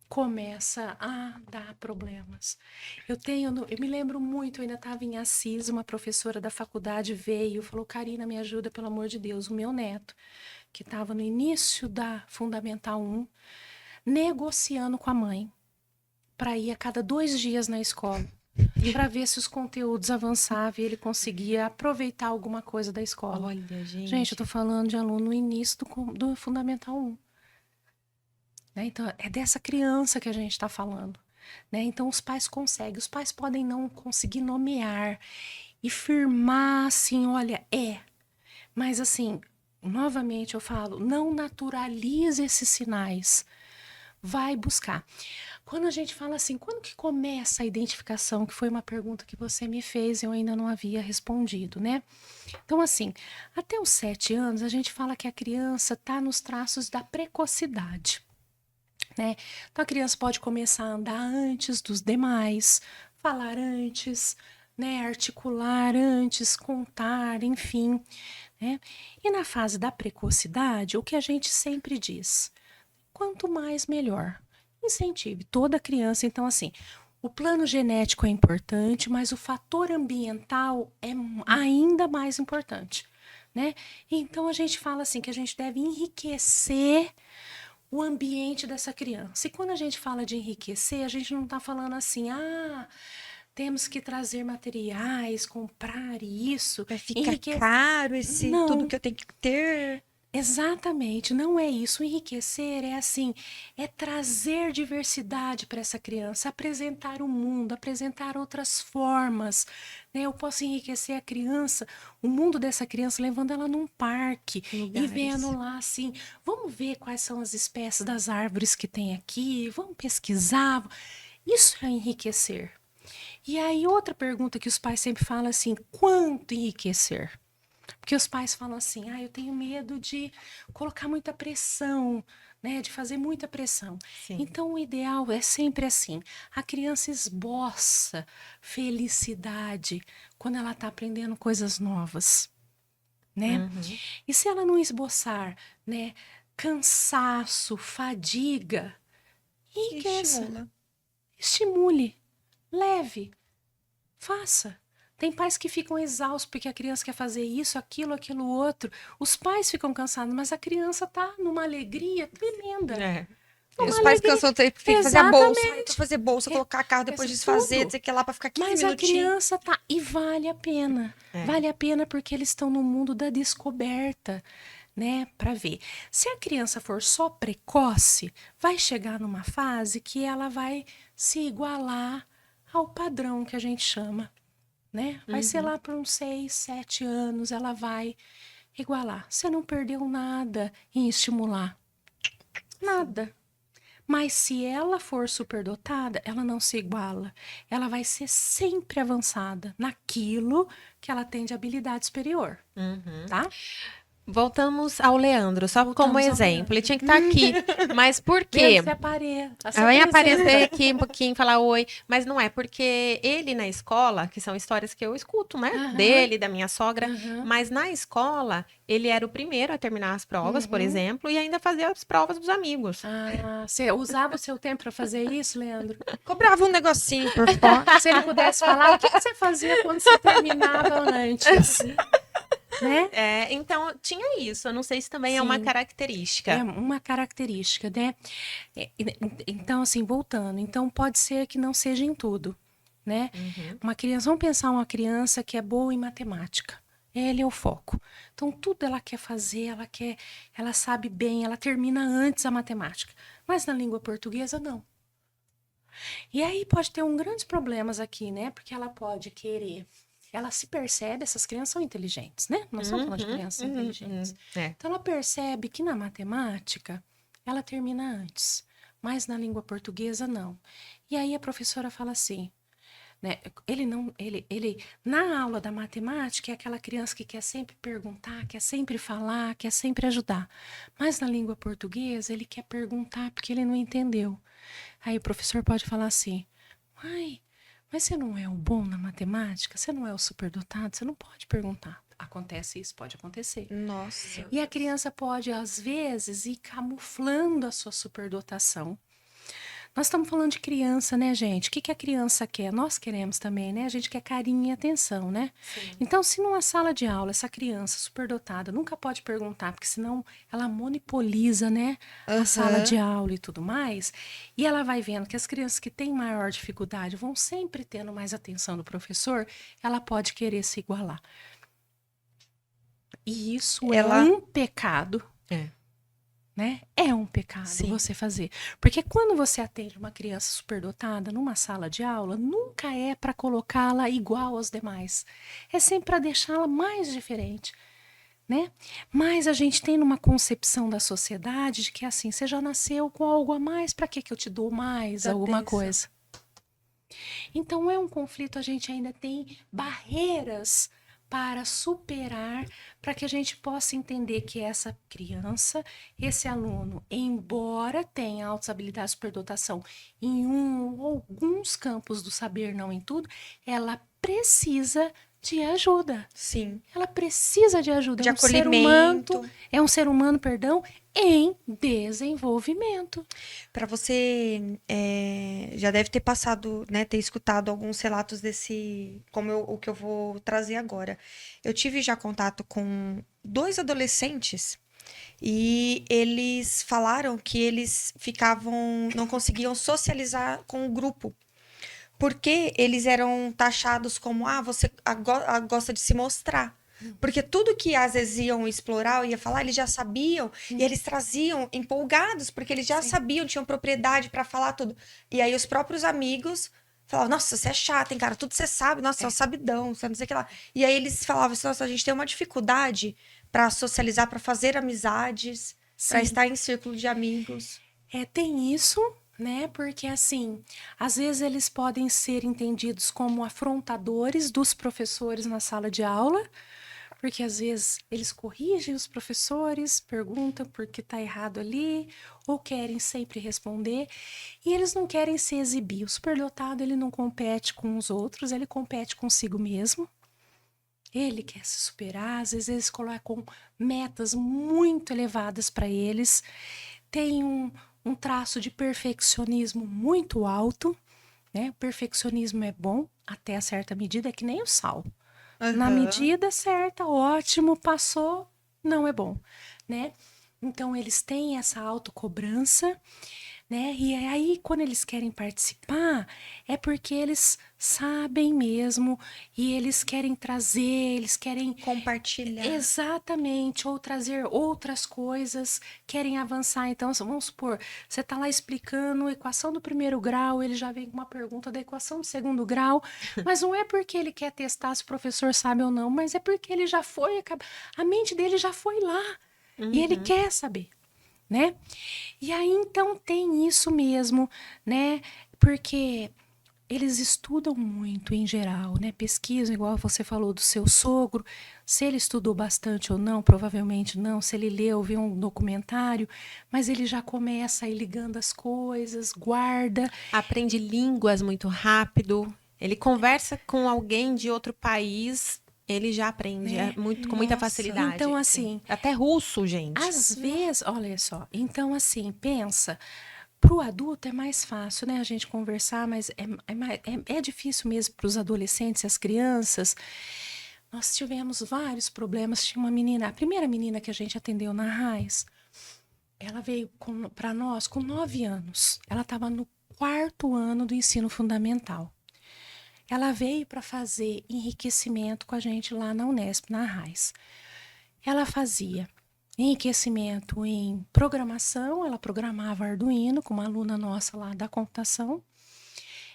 Começa a dar problemas. Eu me lembro muito, eu ainda estava em Assis, uma professora da faculdade veio e falou, Karina, me ajuda, pelo amor de Deus, o meu neto, que estava no início da Fundamental 1, negociando com a mãe para ir a cada 2 dias na escola, para ver se os conteúdos avançavam e ele conseguia aproveitar alguma coisa da escola. Olha, Gente, eu tô falando de aluno no início do Fundamental 1. Né? Então, é dessa criança que a gente está falando. Né? Então, os pais conseguem. Os pais podem não conseguir nomear e firmar assim, olha, Mas, assim, novamente eu falo, não naturalize esses sinais. Vai buscar. Quando a gente fala assim, quando que começa a identificação? Que foi uma pergunta que você me fez e eu ainda não havia respondido, né? Então, assim, até os 7 anos, a gente fala que a criança está nos traços da precocidade. Né? Então a criança pode começar a andar antes dos demais, falar antes, né? Articular antes, contar, enfim. Né? E na fase da precocidade, o que a gente sempre diz, quanto mais melhor. Incentive toda criança. Então, assim, o plano genético é importante, mas o fator ambiental é ainda mais importante. Né? Então a gente fala assim que a gente deve enriquecer o ambiente dessa criança. E quando a gente fala de enriquecer, a gente não está falando assim, temos que trazer materiais, comprar isso. Vai ficar caro tudo que eu tenho que ter. Exatamente, não é isso. Enriquecer é assim, é trazer diversidade para essa criança, apresentar o mundo, apresentar outras formas. Né? Eu posso enriquecer a criança, o mundo dessa criança, levando ela num parque e vendo lá assim, vamos ver quais são as espécies das árvores que tem aqui, vamos pesquisar. Isso é enriquecer. E aí outra pergunta que os pais sempre falam assim, quanto enriquecer? Porque os pais falam assim, eu tenho medo de colocar muita pressão, né? De fazer muita pressão. Sim. Então, o ideal é sempre assim. A criança esboça felicidade quando ela está aprendendo coisas novas, né? E se ela não esboçar, né? Cansaço, fadiga, enriqueça. Estimule, leve, faça. Tem pais que ficam exaustos porque a criança quer fazer isso, aquilo outro. Os pais ficam cansados, mas a criança tá numa alegria tremenda. Os pais cansam, tem que fazer a bolsa. Fazer bolsa, colocar carro, depois desfazer, dizer que é lá pra ficar 15 minutinhos. Mas a criança tá... E vale a pena. Vale a pena porque eles estão no mundo da descoberta, né? Pra ver. Se a criança for só precoce, vai chegar numa fase que ela vai se igualar ao padrão que a gente chama. Né? Vai ser lá por uns 6, 7 anos, ela vai igualar. Você não perdeu nada em estimular. Nada. Mas se ela for superdotada, ela não se iguala. Ela vai ser sempre avançada naquilo que ela tem de habilidade superior. Tá? Voltamos ao Leandro, só como Voltamos ao exemplo. Ele tinha que estar aqui. Mas por quê? Você aparece. Ela vai aparecer aqui um pouquinho, falar oi. Mas não é, porque ele na escola, que são histórias que eu escuto, né? Aham. Dele, da minha sogra. Aham. Mas na escola, ele era o primeiro a terminar as provas, por Uhum. exemplo, e ainda fazia as provas dos amigos. Ah, você usava o seu tempo para fazer isso, Leandro? Cobrava um negocinho por fora. Se ele pudesse falar, o que você fazia quando você terminava antes? Né? É, então, tinha isso. Eu não sei se também é uma Sim. característica. É uma característica, né? Então, assim, voltando. Então, pode ser que não seja em tudo, né? Uhum. Uma criança, vamos pensar uma criança que é boa em matemática. Ele é o foco. Então, tudo ela quer fazer, ela sabe bem, ela termina antes a matemática. Mas na língua portuguesa, não. E aí pode ter grandes problemas aqui, né? Porque ela pode querer. Ela se percebe, essas crianças são inteligentes, né? Nós estamos falando de crianças inteligentes. É. Então, ela percebe que na matemática, ela termina antes. Mas na língua portuguesa, não. E aí a professora fala assim, né? Ele na aula da matemática é aquela criança que quer sempre perguntar, quer sempre falar, quer sempre ajudar. Mas na língua portuguesa, ele quer perguntar porque ele não entendeu. Aí o professor pode falar assim, mas você não é o bom na matemática? Você não é o superdotado? Você não pode perguntar. Acontece isso, pode acontecer. Nossa. E a criança pode, às vezes, ir camuflando a sua superdotação. Nós estamos falando de criança, né, gente? O que a criança quer? Nós queremos também, né? A gente quer carinho e atenção, né? Sim. Então, se numa sala de aula, essa criança superdotada nunca pode perguntar, porque senão ela monopoliza, né? A sala de aula e tudo mais. E ela vai vendo que as crianças que têm maior dificuldade vão sempre tendo mais atenção do professor, ela pode querer se igualar. E isso é um pecado. É. Né? É um pecado você fazer. Porque quando você atende uma criança superdotada numa sala de aula, nunca é para colocá-la igual aos demais. É sempre para deixá-la mais diferente. Né? Mas a gente tem uma concepção da sociedade de que assim, você já nasceu com algo a mais, para que eu te dou mais alguma coisa? Então é um conflito, a gente ainda tem barreiras para superar, para que a gente possa entender que essa criança, esse aluno, embora tenha altas habilidades de superdotação em alguns campos do saber, não em tudo, ela precisa de ajuda. Sim. Ela precisa de ajuda. De acolhimento. É um ser humano, perdão, em desenvolvimento. Para você, já deve ter passado, né, ter escutado alguns relatos desse, o que eu vou trazer agora. Eu tive já contato com 2 adolescentes e eles falaram que eles não conseguiam socializar com o grupo. Porque eles eram taxados como, você gosta de se mostrar. Porque tudo que às vezes iam explorar, ia falar, eles já sabiam. E eles traziam empolgados, porque eles já sabiam, tinham propriedade para falar tudo. E aí os próprios amigos falavam, nossa, você é chata, hein, cara? Tudo você sabe, nossa, você é um sabidão, você não sei o que lá. E aí eles falavam assim, nossa, a gente tem uma dificuldade para socializar, para fazer amizades, para estar em círculo de amigos. Tem isso, né? Porque assim, às vezes eles podem ser entendidos como afrontadores dos professores na sala de aula, porque às vezes eles corrigem os professores, perguntam por que está errado ali, ou querem sempre responder, e eles não querem se exibir. O superdotado, ele não compete com os outros, ele compete consigo mesmo. Ele quer se superar, às vezes eles colocam metas muito elevadas para eles, tem um traço de perfeccionismo muito alto, né? O perfeccionismo é bom até a certa medida, é que nem o sal. Na medida certa, ótimo, passou, não é bom, né? Então, eles têm essa autocobrança, né? E aí, quando eles querem participar, é porque eles sabem mesmo e eles querem trazer, eles querem compartilhar. Exatamente, ou trazer outras coisas, querem avançar. Então, vamos supor, você está lá explicando a equação do primeiro grau, ele já vem com uma pergunta da equação do segundo grau, mas não é porque ele quer testar se o professor sabe ou não, mas é porque ele já foi, a mente dele já foi lá, e ele quer saber. Né? E aí, então, tem isso mesmo, né? Porque eles estudam muito em geral, né? Pesquisam, igual você falou do seu sogro. Se ele estudou bastante ou não, provavelmente não. Se ele leu, viu um documentário, mas ele já começa a ir ligando as coisas, guarda. Aprende línguas muito rápido. Ele conversa com alguém de outro país, ele já aprende com muita Nossa, facilidade. então, assim, até russo, gente. às vezes, olha só, então assim, pensa, para o adulto é mais fácil, né, a gente conversar, mas é difícil mesmo para os adolescentes e as crianças. Nós tivemos vários problemas. Tinha uma menina, a primeira menina que a gente atendeu na Raiz, ela veio para nós com 9 anos. Ela estava no 4º ano do ensino fundamental. Ela veio para fazer enriquecimento com a gente lá na Unesp, na Raiz. Ela fazia enriquecimento em programação, ela programava Arduino com uma aluna nossa lá da computação.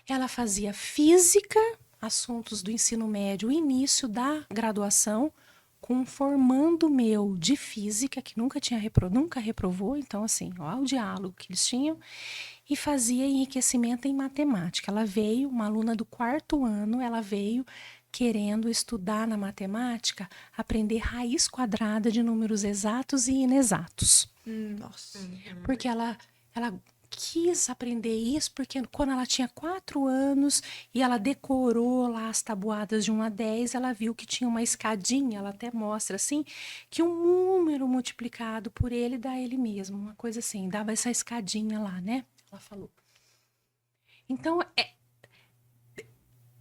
Ela fazia física, assuntos do ensino médio, início da graduação, com um formando meu de física, que nunca reprovou, então assim, ó, o diálogo que eles tinham, e fazia enriquecimento em matemática. Ela veio, uma aluna do 4º ano, ela veio querendo estudar na matemática, aprender raiz quadrada de números exatos e inexatos. Nossa. Porque ela quis aprender isso, porque quando ela tinha 4 anos e ela decorou lá as tabuadas de 1 a 10, ela viu que tinha uma escadinha, ela até mostra assim, que um número multiplicado por ele dá ele mesmo, uma coisa assim, dava essa escadinha lá, né? Ela falou. Então,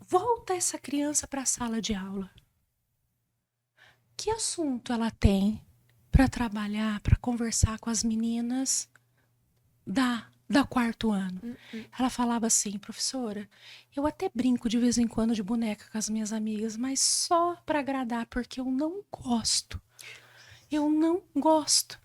volta essa criança para a sala de aula. Que assunto ela tem para trabalhar, para conversar com as meninas da 4º ano? Ela falava assim, professora, eu até brinco de vez em quando de boneca com as minhas amigas, mas só para agradar, porque eu não gosto. Eu não gosto.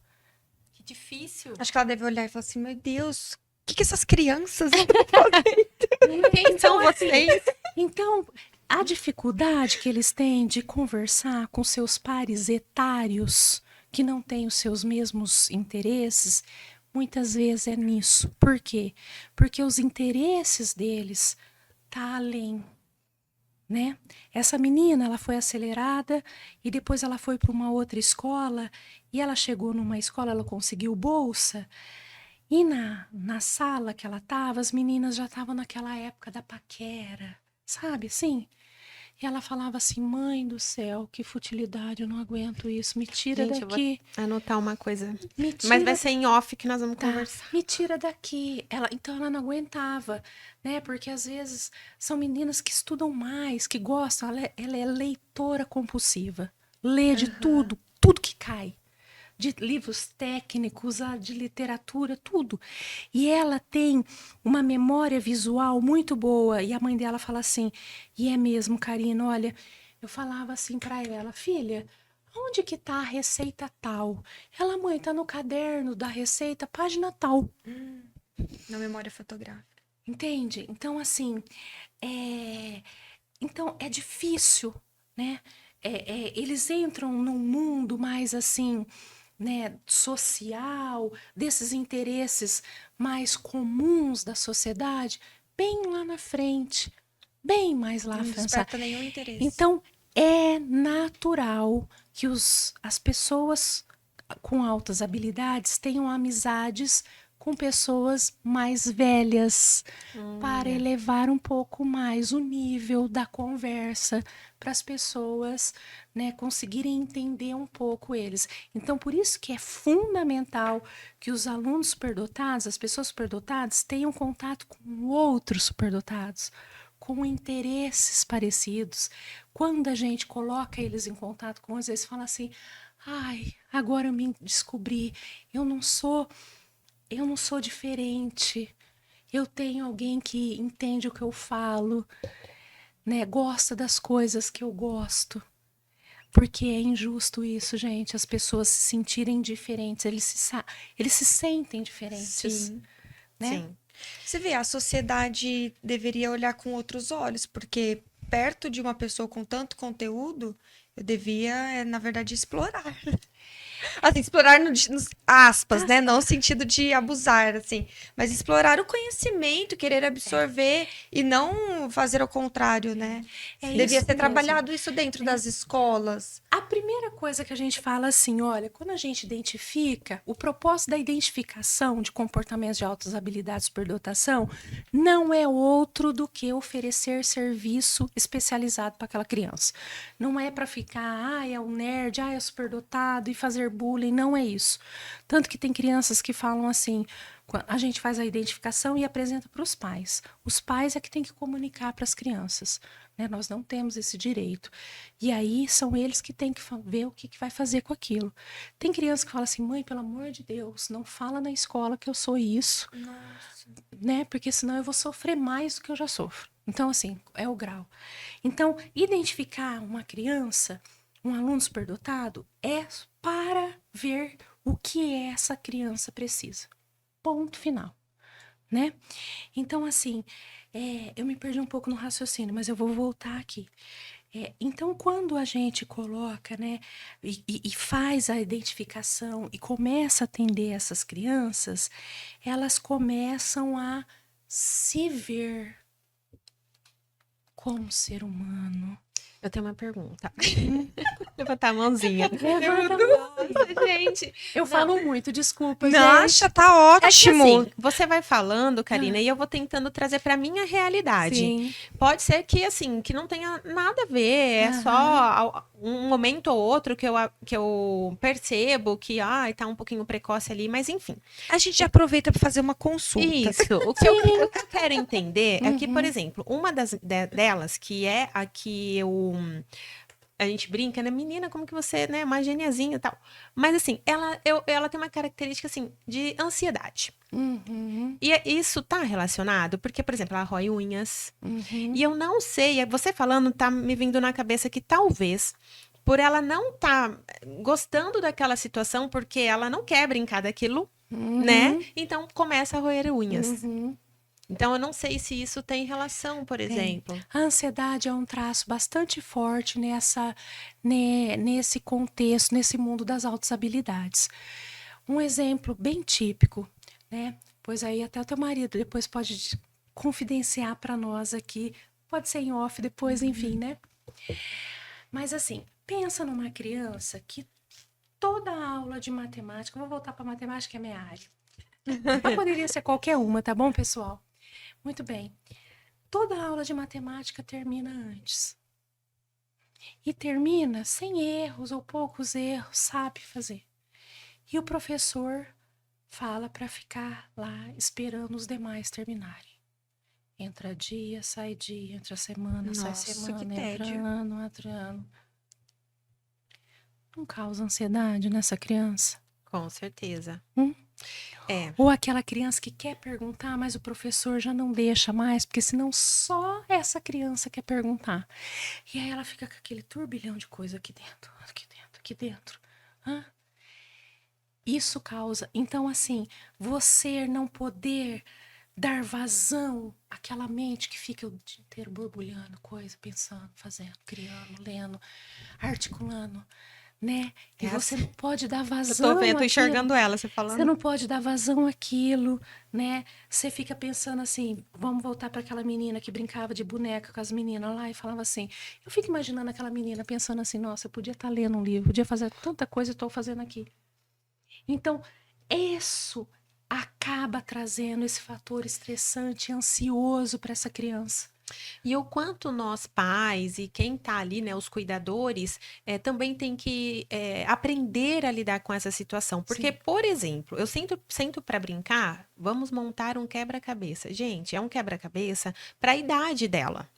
Que difícil. Acho que ela deve olhar e falar assim, meu Deus, o que essas crianças estão fazendo? Quem são vocês? Então, a dificuldade que eles têm de conversar com seus pares etários, que não têm os seus mesmos interesses, muitas vezes é nisso. Por quê? Porque os interesses deles tá além, né? Essa menina, ela foi acelerada e depois ela foi para uma outra escola e ela chegou numa escola, ela conseguiu bolsa. E na sala que ela estava, as meninas já estavam naquela época da paquera, sabe assim? E ela falava assim, mãe do céu, que futilidade, eu não aguento isso, me tira Gente, daqui. eu vou anotar uma coisa. Me tira, Mas vai ser em off que nós vamos tá, conversar. me tira daqui. Então ela não aguentava, né? Porque às vezes são meninas que estudam mais, que gostam, ela é leitora compulsiva. Lê de tudo que cai. De livros técnicos, de literatura, tudo. E ela tem uma memória visual muito boa. E a mãe dela fala assim, e é mesmo, Karina, olha, eu falava assim para ela, filha, onde que tá a receita tal? Ela, mãe, tá no caderno da receita, página tal. Na memória fotográfica. Entende? Então, assim, então é difícil, né? Eles entram num mundo mais assim, né, social, desses interesses mais comuns da sociedade, bem lá na frente, bem mais lá Não na frente. desperta nenhum interesse. Então, é natural que as pessoas com altas habilidades tenham amizades com pessoas mais velhas, para elevar um pouco mais o nível da conversa, para as pessoas, né, conseguirem entender um pouco eles. Então, por isso que é fundamental que os alunos superdotados, as pessoas superdotadas, tenham contato com outros superdotados, com interesses parecidos. Quando a gente coloca eles em contato com eles, eles falam assim, ai, agora eu me descobri, eu não sou diferente. Eu tenho alguém que entende o que eu falo, né? Gosta das coisas que eu gosto. Porque é injusto isso, gente. As pessoas se sentirem diferentes. Eles se sentem diferentes. Sim. Né? Sim. Você vê, a sociedade deveria olhar com outros olhos, porque perto de uma pessoa com tanto conteúdo, eu devia, na verdade, explorar. Assim, explorar nos aspas, né? Não no sentido de abusar, assim. Mas explorar o conhecimento, querer absorver e não fazer o contrário, né? Devia isso ser mesmo. trabalhado isso dentro das escolas. A primeira coisa que a gente fala assim, olha, quando a gente identifica, o propósito da identificação de comportamentos de altas habilidades de superdotação não é outro do que oferecer serviço especializado para aquela criança. Não é para ficar, é um nerd, é o superdotado e fazer bullying, não é isso. Tanto que tem crianças que falam assim, a gente faz a identificação e apresenta para os pais. Os pais é que tem que comunicar para as crianças. Né? Nós não temos esse direito. E aí são eles que têm que ver o que vai fazer com aquilo. Tem criança que fala assim, mãe, pelo amor de Deus, não fala na escola que eu sou isso. Nossa. Né? Porque senão eu vou sofrer mais do que eu já sofro. Então, assim, é o grau. Então, identificar uma criança, um aluno superdotado, é para ver o que essa criança precisa. Ponto final. Né? Então, assim, eu me perdi um pouco no raciocínio, mas eu vou voltar aqui. Então, quando a gente coloca, né, e faz a identificação e começa a atender essas crianças, elas começam a se ver como ser humano. Eu tenho uma pergunta. Levantar a mãozinha. Levanta a mão. Nossa, gente. Eu falo muito, desculpa, Nossa, tá É que, ótimo. assim, você vai falando, Karina, e eu vou tentando trazer pra minha realidade. Sim. Pode ser que, assim, que não tenha nada a ver, é só um momento ou outro que eu percebo que, tá um pouquinho precoce ali, mas enfim. A gente aproveita para fazer uma consulta. Isso. O que eu quero entender é que, por exemplo, uma delas, que é a que a gente brinca, né? Menina, como que você, né? Uma geniazinha e tal. Mas, assim, ela tem uma característica, assim, de ansiedade. Uhum, E isso tá relacionado? Porque, por exemplo, ela rói unhas. uhum. E eu não sei, você falando, tá me vindo na cabeça que talvez, por ela não tá gostando daquela situação, porque ela não quer brincar daquilo, né? Então, começa a roer unhas. Uhum. Então, eu não sei se isso tem relação, por exemplo. A ansiedade é um traço bastante forte nesse contexto, nesse mundo das altas habilidades. Um exemplo bem típico, né? Pois aí até o teu marido depois pode confidenciar para nós aqui, pode ser em off depois, enfim, né? Mas assim, pensa numa criança que toda aula de matemática, vou voltar para matemática, que é minha área. Mas poderia ser qualquer uma, tá bom, pessoal? Muito bem. Toda aula de matemática termina antes. E termina sem erros ou poucos erros, sabe fazer. E o professor fala para ficar lá esperando os demais terminarem. Entra dia, entra semana, sai Nossa, semana, que entra tédio. ano, entra ano. Não causa ansiedade nessa criança? Com certeza. É. Ou aquela criança que quer perguntar, mas o professor já não deixa mais, porque senão só essa criança quer perguntar. E aí ela fica com aquele turbilhão de coisa aqui dentro, aqui dentro, aqui dentro. Isso causa. Então, assim, você não poder dar vazão àquela mente que fica o dia inteiro borbulhando, coisa, pensando, fazendo, criando, lendo, articulando. Né? E você não pode dar vazão Eu tô vendo, tô àquilo. enxergando ela, você falando. Você não pode dar vazão àquilo, né? Você fica pensando assim, vamos voltar para aquela menina que brincava de boneca com as meninas lá e falava assim. Eu fico imaginando aquela menina pensando assim, nossa, eu podia estar lendo um livro, podia fazer tanta coisa que estou fazendo aqui. Então, isso acaba trazendo esse fator estressante, ansioso para essa criança. E o quanto nós pais e quem tá ali, né, os cuidadores, também tem que aprender a lidar com essa situação. Porque, Sim. por exemplo, eu sento para brincar, vamos montar um quebra-cabeça. Gente, é um quebra-cabeça para a idade dela.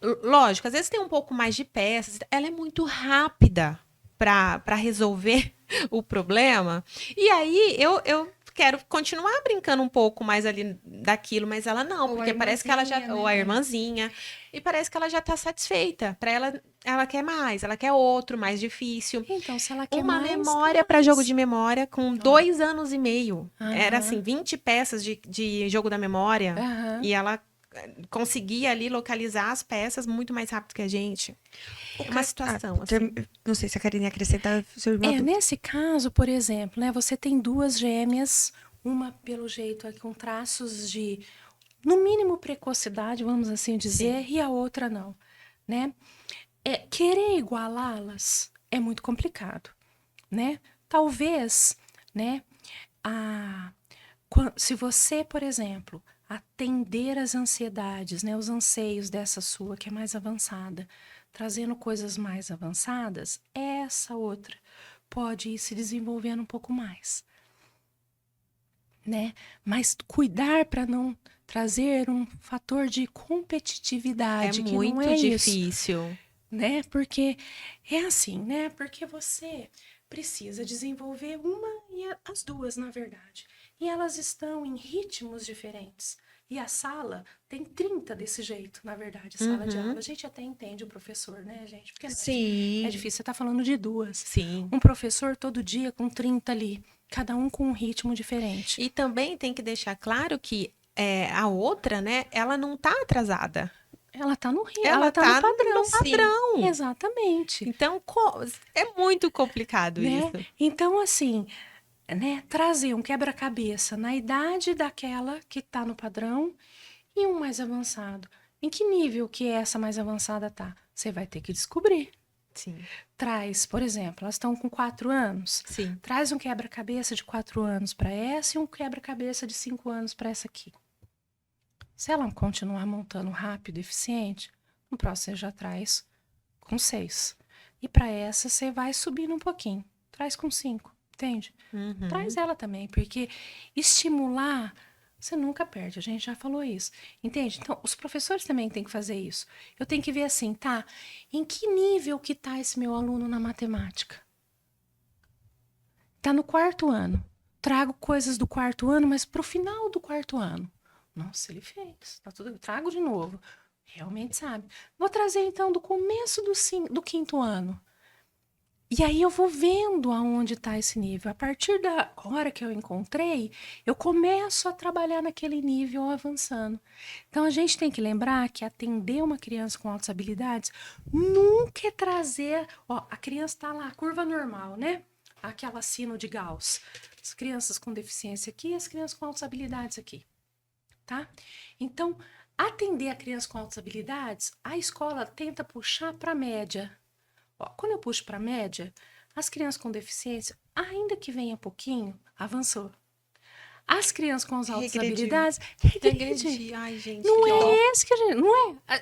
Lógico, às vezes tem um pouco mais de peças, ela é muito rápida para resolver o problema. E aí eu quero continuar brincando um pouco mais ali daquilo, mas ela não, Ou porque a parece que ela já, irmãzinha, ou a né? irmãzinha, e parece que ela já tá satisfeita. Para ela quer mais, ela quer outro, mais difícil. Então, se ela quer Uma mais, memória tá para mais. jogo de memória com 2 anos e meio. Era Aham. assim, 20 peças de jogo da memória. Aham. E ela conseguir ali localizar as peças muito mais rápido que a gente. É uma situação, assim. Não sei se a Karine ia acrescentar sobre uma dúvida. Nesse caso, por exemplo, né, você tem duas gêmeas, uma pelo jeito com traços de, no mínimo, precocidade, vamos assim dizer, e a outra não, né? Querer igualá-las é muito complicado, né? Talvez, né, se você, por exemplo, atender às ansiedades, né, os anseios dessa sua que é mais avançada, trazendo coisas mais avançadas, essa outra pode ir se desenvolvendo um pouco mais, né? Mas cuidar para não trazer um fator de competitividade, que muito não é difícil. isso, né? Porque é assim, né? Porque você precisa desenvolver uma e as duas, na verdade. E elas estão em ritmos diferentes. E a sala tem 30 desse jeito, na verdade, sala de aula. A gente até entende o professor, né, gente? Porque Sim. é difícil, você tá falando de duas. Sim. Um professor todo dia com 30 ali, cada um com um ritmo diferente. E também tem que deixar claro que a outra, né, ela não tá atrasada. Ela tá no ritmo, Ela tá no padrão. No padrão. Exatamente. Então, é muito complicado, né? isso. Então, assim, né, trazer um quebra-cabeça na idade daquela que tá no padrão e um mais avançado. Em que nível que essa mais avançada tá? Você vai ter que descobrir. Sim. Traz, por exemplo, elas estão com 4 anos. Sim. Traz um quebra-cabeça de 4 anos para essa e um quebra-cabeça de 5 anos para essa aqui. Se ela continuar montando rápido e eficiente, no próximo você já traz com 6. E para essa você vai subindo um pouquinho. Traz com 5, entende? Uhum. Traz ela também, porque estimular, você nunca perde. A gente já falou isso. Entende? Então, os professores também têm que fazer isso. Eu tenho que ver assim, tá? Em que nível que tá esse meu aluno na matemática? Tá no 4º ano. Trago coisas do 4º ano, mas pro final do 4º ano. Nossa, ele fez. Tá tudo... Trago de novo. Realmente sabe. Vou trazer, então, do começo do 5º ano. E aí eu vou vendo aonde está esse nível. A partir da hora que eu encontrei, eu começo a trabalhar naquele nível avançando. Então a gente tem que lembrar que atender uma criança com altas habilidades nunca é trazer... a criança está lá, curva normal, né? Aquela sino de Gauss. As crianças com deficiência aqui, as crianças com altas habilidades aqui. Tá? Então, atender a criança com altas habilidades, a escola tenta puxar para a média. Quando eu puxo para a média, as crianças com deficiência, ainda que venha pouquinho, avançou. As crianças com as altas habilidades, regredi. Ai, gente, não é esse que a gente... Não é.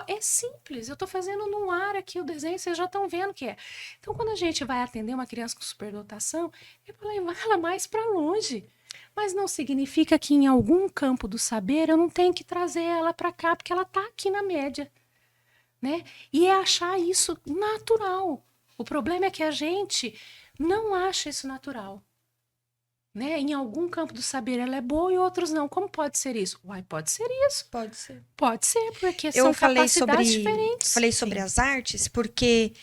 É simples. Eu estou fazendo no ar aqui o desenho, vocês já estão vendo que é. Então, quando a gente vai atender uma criança com superdotação, é para levar ela mais para longe. Mas não significa que em algum campo do saber eu não tenho que trazer ela para cá, porque ela está aqui na média. Né? E é achar isso natural. O problema é que a gente não acha isso natural. Né? Em algum campo do saber ela é boa e outros não. Como pode ser isso? Pode ser isso. Pode ser. Pode ser, porque são capacidades diferentes. Falei sobre as artes porque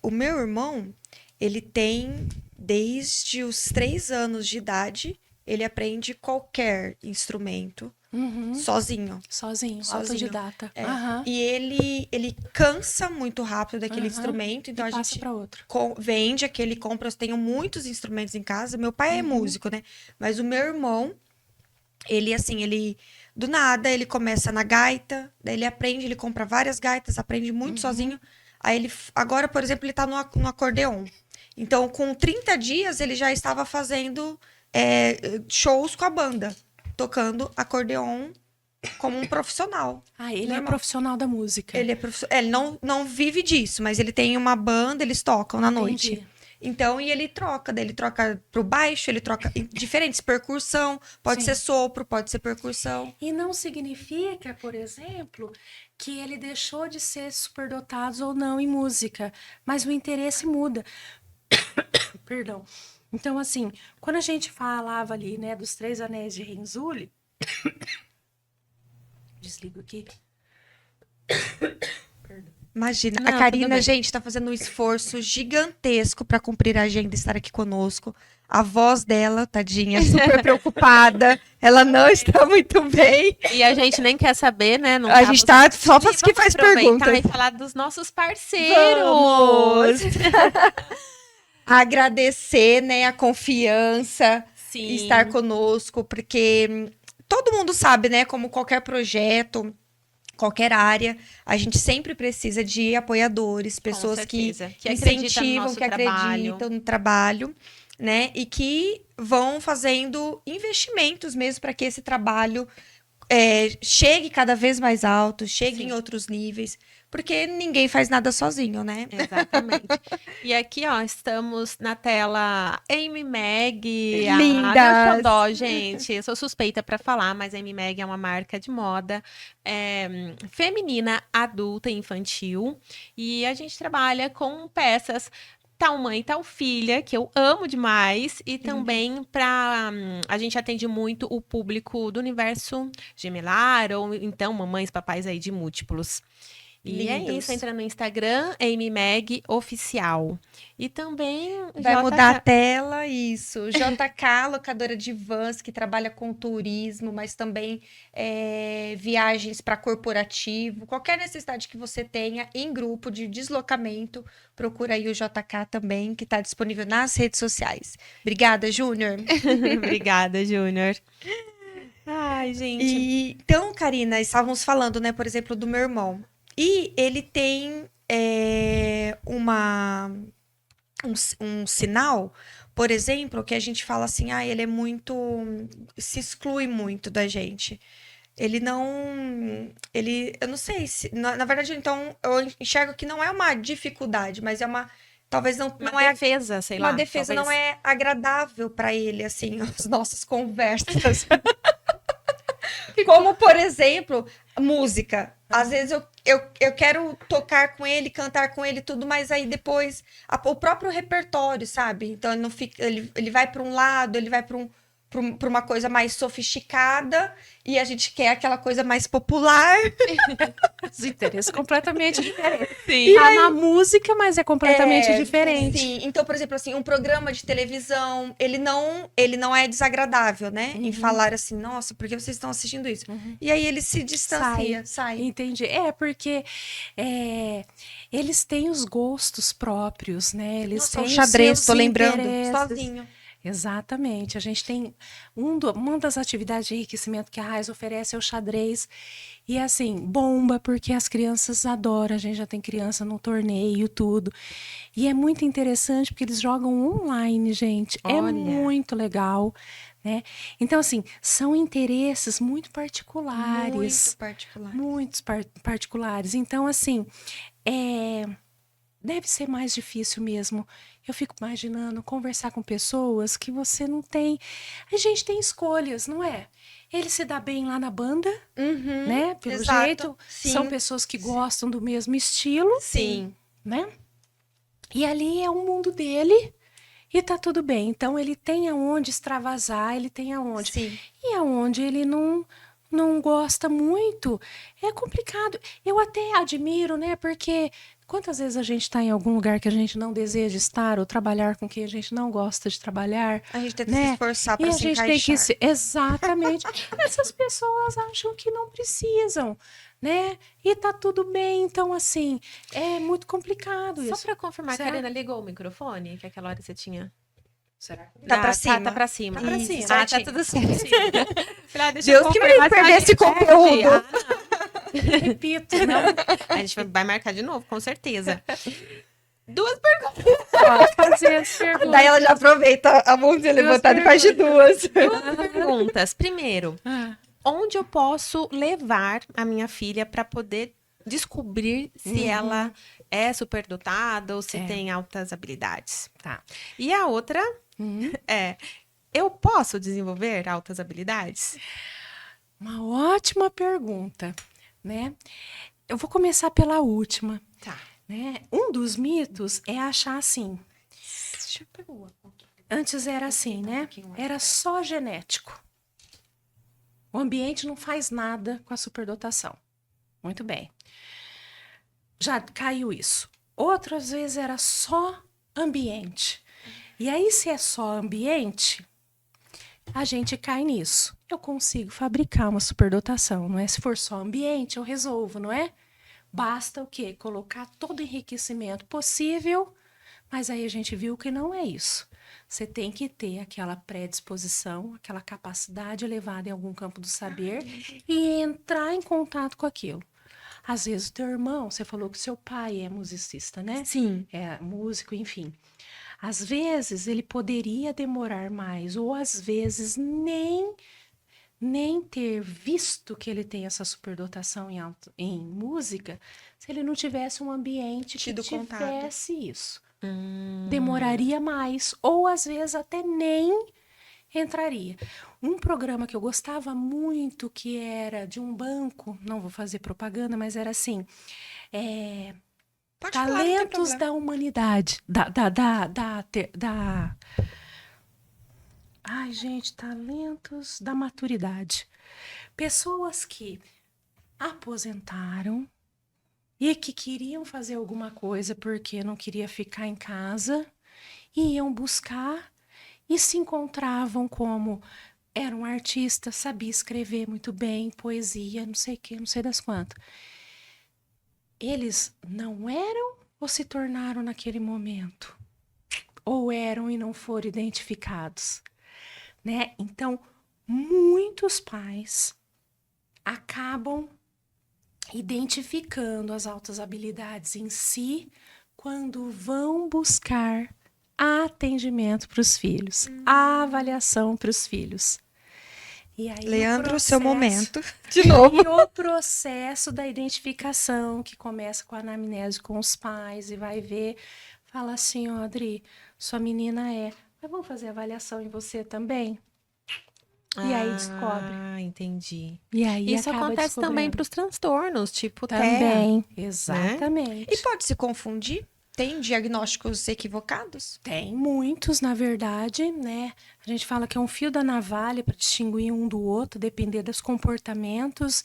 o meu irmão, ele tem, desde os 3 anos de idade, ele aprende qualquer instrumento. Sozinho. Autodidata. E ele cansa muito rápido daquele instrumento, então e a passa gente para outro. Vende aquele, compra. Eu tenho muitos instrumentos em casa. Meu pai é músico, né? Mas o meu irmão, ele do nada, ele começa na gaita, daí ele aprende, ele compra várias gaitas, aprende muito sozinho. Aí agora, por exemplo, ele tá no acordeon. Então, com 30 dias, ele já estava fazendo shows com a banda, tocando acordeon como um profissional. Ele é profissional da música. Ele não vive disso, mas ele tem uma banda, eles tocam na noite. Entendi. Então, e ele troca pro baixo, ele troca diferentes, percussão, pode ser sopro, pode ser percussão. E não significa, por exemplo, que ele deixou de ser superdotado ou não em música, mas o interesse muda. Perdão. Então, assim, quando a gente falava ali, né, dos 3 anéis de Renzulli, desligo aqui. Perdão. Imagina, Não, a tudo Karina, bem. gente, tá fazendo um esforço gigantesco para cumprir a agenda e estar aqui conosco. A voz dela, tadinha, super preocupada. Ela não está muito bem. E a gente nem quer saber, né? Não A gente tá só Vamos que faz aproveitar perguntas. e falar dos nossos parceiros. Vamos! Agradecer, né, a confiança, Sim. estar conosco, porque todo mundo sabe, né, como qualquer projeto, qualquer área, a gente sempre precisa de apoiadores, pessoas que certeza. Que acreditam no incentivam, nosso que trabalho. acreditam no trabalho, né, e que vão fazendo investimentos mesmo para que esse trabalho chegue cada vez mais alto, chegue Sim. em outros níveis, porque ninguém faz nada sozinho, né? Exatamente. E aqui, ó, estamos na tela Amy Mag, a Lindas! meu xodó, gente. Eu sou suspeita para falar, mas a Amy Mag é uma marca de moda feminina, adulta e infantil. E a gente trabalha com peças tal mãe, tal filha, que eu amo demais. E também a gente atende muito o público do universo gemelar, ou então mamães, papais aí de múltiplos. E é Lindos. isso, entra no Instagram, Amy Mag Oficial. E também Vai JK. mudar a tela, isso. JK, locadora de vans, que trabalha com turismo, mas também viagens para corporativo. Qualquer necessidade que você tenha em grupo de deslocamento, procura aí o JK também, que está disponível nas redes sociais. Obrigada, Júnior. Obrigada, Júnior. Ai, gente. Então, Karina, estávamos falando, né, por exemplo, do meu irmão. E ele tem um sinal, por exemplo, que a gente fala assim, ele é muito, se exclui muito da gente. Eu não sei se, na verdade, então, eu enxergo que não é uma dificuldade, mas talvez não é defesa, sei uma lá. defesa, não talvez. é agradável para ele, assim, as nossas conversas. Como, por exemplo, música. Às vezes eu quero tocar com ele, cantar com ele, tudo, mas aí depois o próprio repertório, sabe? Então ele não fica, ele vai para um lado, ele vai para uma coisa mais sofisticada e a gente quer aquela coisa mais popular. Os interesses completamente diferentes. Sim. Tá na música, mas é completamente diferente. Sim, então, por exemplo, assim, um programa de televisão, ele não é desagradável, né? Em falar assim, nossa, por que vocês estão assistindo isso? E aí ele se distancia, sai. Entendi. Porque eles têm os gostos próprios, né? Eles Nossa, têm o os xadrez, seus tô lembrando, interesses. sozinho. Exatamente. A gente tem uma das atividades de enriquecimento que a Raiz oferece é o xadrez. E assim, bomba, porque as crianças adoram. A gente já tem criança no torneio, tudo. E é muito interessante porque eles jogam online, gente. É Olha. muito legal, né? Então, assim, são interesses muito particulares. Muito particular. Muitos particulares. Então, assim, deve ser mais difícil mesmo. Eu fico imaginando conversar com pessoas que você não tem. A gente tem escolhas, não é? Ele se dá bem lá na banda, né? Pelo exato. jeito. Sim. São pessoas que gostam do mesmo estilo, Sim. né? E ali é o mundo dele e tá tudo bem. Então ele tem aonde extravasar, ele tem aonde. Sim. E aonde ele não gosta muito, é complicado. Eu até admiro, né? Porque quantas vezes a gente está em algum lugar que a gente não deseja estar ou trabalhar com quem a gente não gosta de trabalhar, A gente tem que né? se esforçar E para a se gente encaixar. tem que se... Exatamente. Essas pessoas acham que não precisam, né? E tá tudo bem. Então, assim, é muito complicado Só isso. para confirmar, Será? Karina, ligou o microfone? Que aquela hora você tinha. Será que... Tá pra cima. Tá pra cima. Tá pra Isso, cima. tá certinho. tudo certo. Deixa Deus eu que me confirmar se perder a esse gente conteúdo. perde. Repito, não. A gente vai marcar de novo, com certeza. Duas Fazer as perguntas. Daí ela já aproveita a mãozinha levantada e faz de duas. perguntas. Primeiro, onde eu posso levar a minha filha para poder descobrir se ela é superdotada ou se tem altas habilidades? Tá. E a outra eu posso desenvolver altas habilidades? Uma ótima pergunta, né? Eu vou começar pela última, Tá. né? Um dos mitos é achar assim. Deixa eu pegar uma pouquinho. Antes era assim, né? Era só genético. O ambiente não faz nada com a superdotação. Muito bem. já caiu isso. Outras vezes era só ambiente. E aí, se é só ambiente, a gente cai nisso. Eu consigo fabricar uma superdotação, não é? Se for só ambiente, eu resolvo, não é? Basta o quê? Colocar todo o enriquecimento possível, mas aí a gente viu que não é isso. Você tem que ter aquela predisposição, aquela capacidade elevada em algum campo do saber e entrar em contato com aquilo. Às vezes o teu irmão, você falou que seu pai é musicista, né? Sim. É músico, enfim. Às vezes ele poderia demorar mais, ou às vezes nem ter visto que ele tem essa superdotação em música, se ele não tivesse um ambiente que Tido contato. tivesse isso. Demoraria mais, ou às vezes até nem entraria. Um programa que eu gostava muito, que era de um banco, não vou fazer propaganda, mas era assim, Pode falar, não tem Talentos problema. da Humanidade, ai, gente, talentos da maturidade. Pessoas que aposentaram e que queriam fazer alguma coisa porque não queria ficar em casa, iam buscar e se encontravam como era um artista, sabia escrever muito bem, poesia, não sei o que, não sei das quantas. Eles não eram ou se tornaram naquele momento? Ou eram e não foram identificados? Né? Então, muitos pais acabam identificando as altas habilidades em si quando vão buscar atendimento para os filhos, a avaliação para os filhos. E aí, Leandro, seu momento. De novo. E o processo da identificação, que começa com a anamnese com os pais e vai ver, fala assim, ó, Adri, sua menina mas vamos fazer avaliação em você também? E aí descobre. Ah, entendi. E aí Isso acaba acontece também descobrindo. para os transtornos, tipo TEA. Também, exatamente. E pode se confundir? Tem diagnósticos equivocados? Tem muitos, na verdade, né? A gente fala que é um fio da navalha para distinguir um do outro, depender dos comportamentos,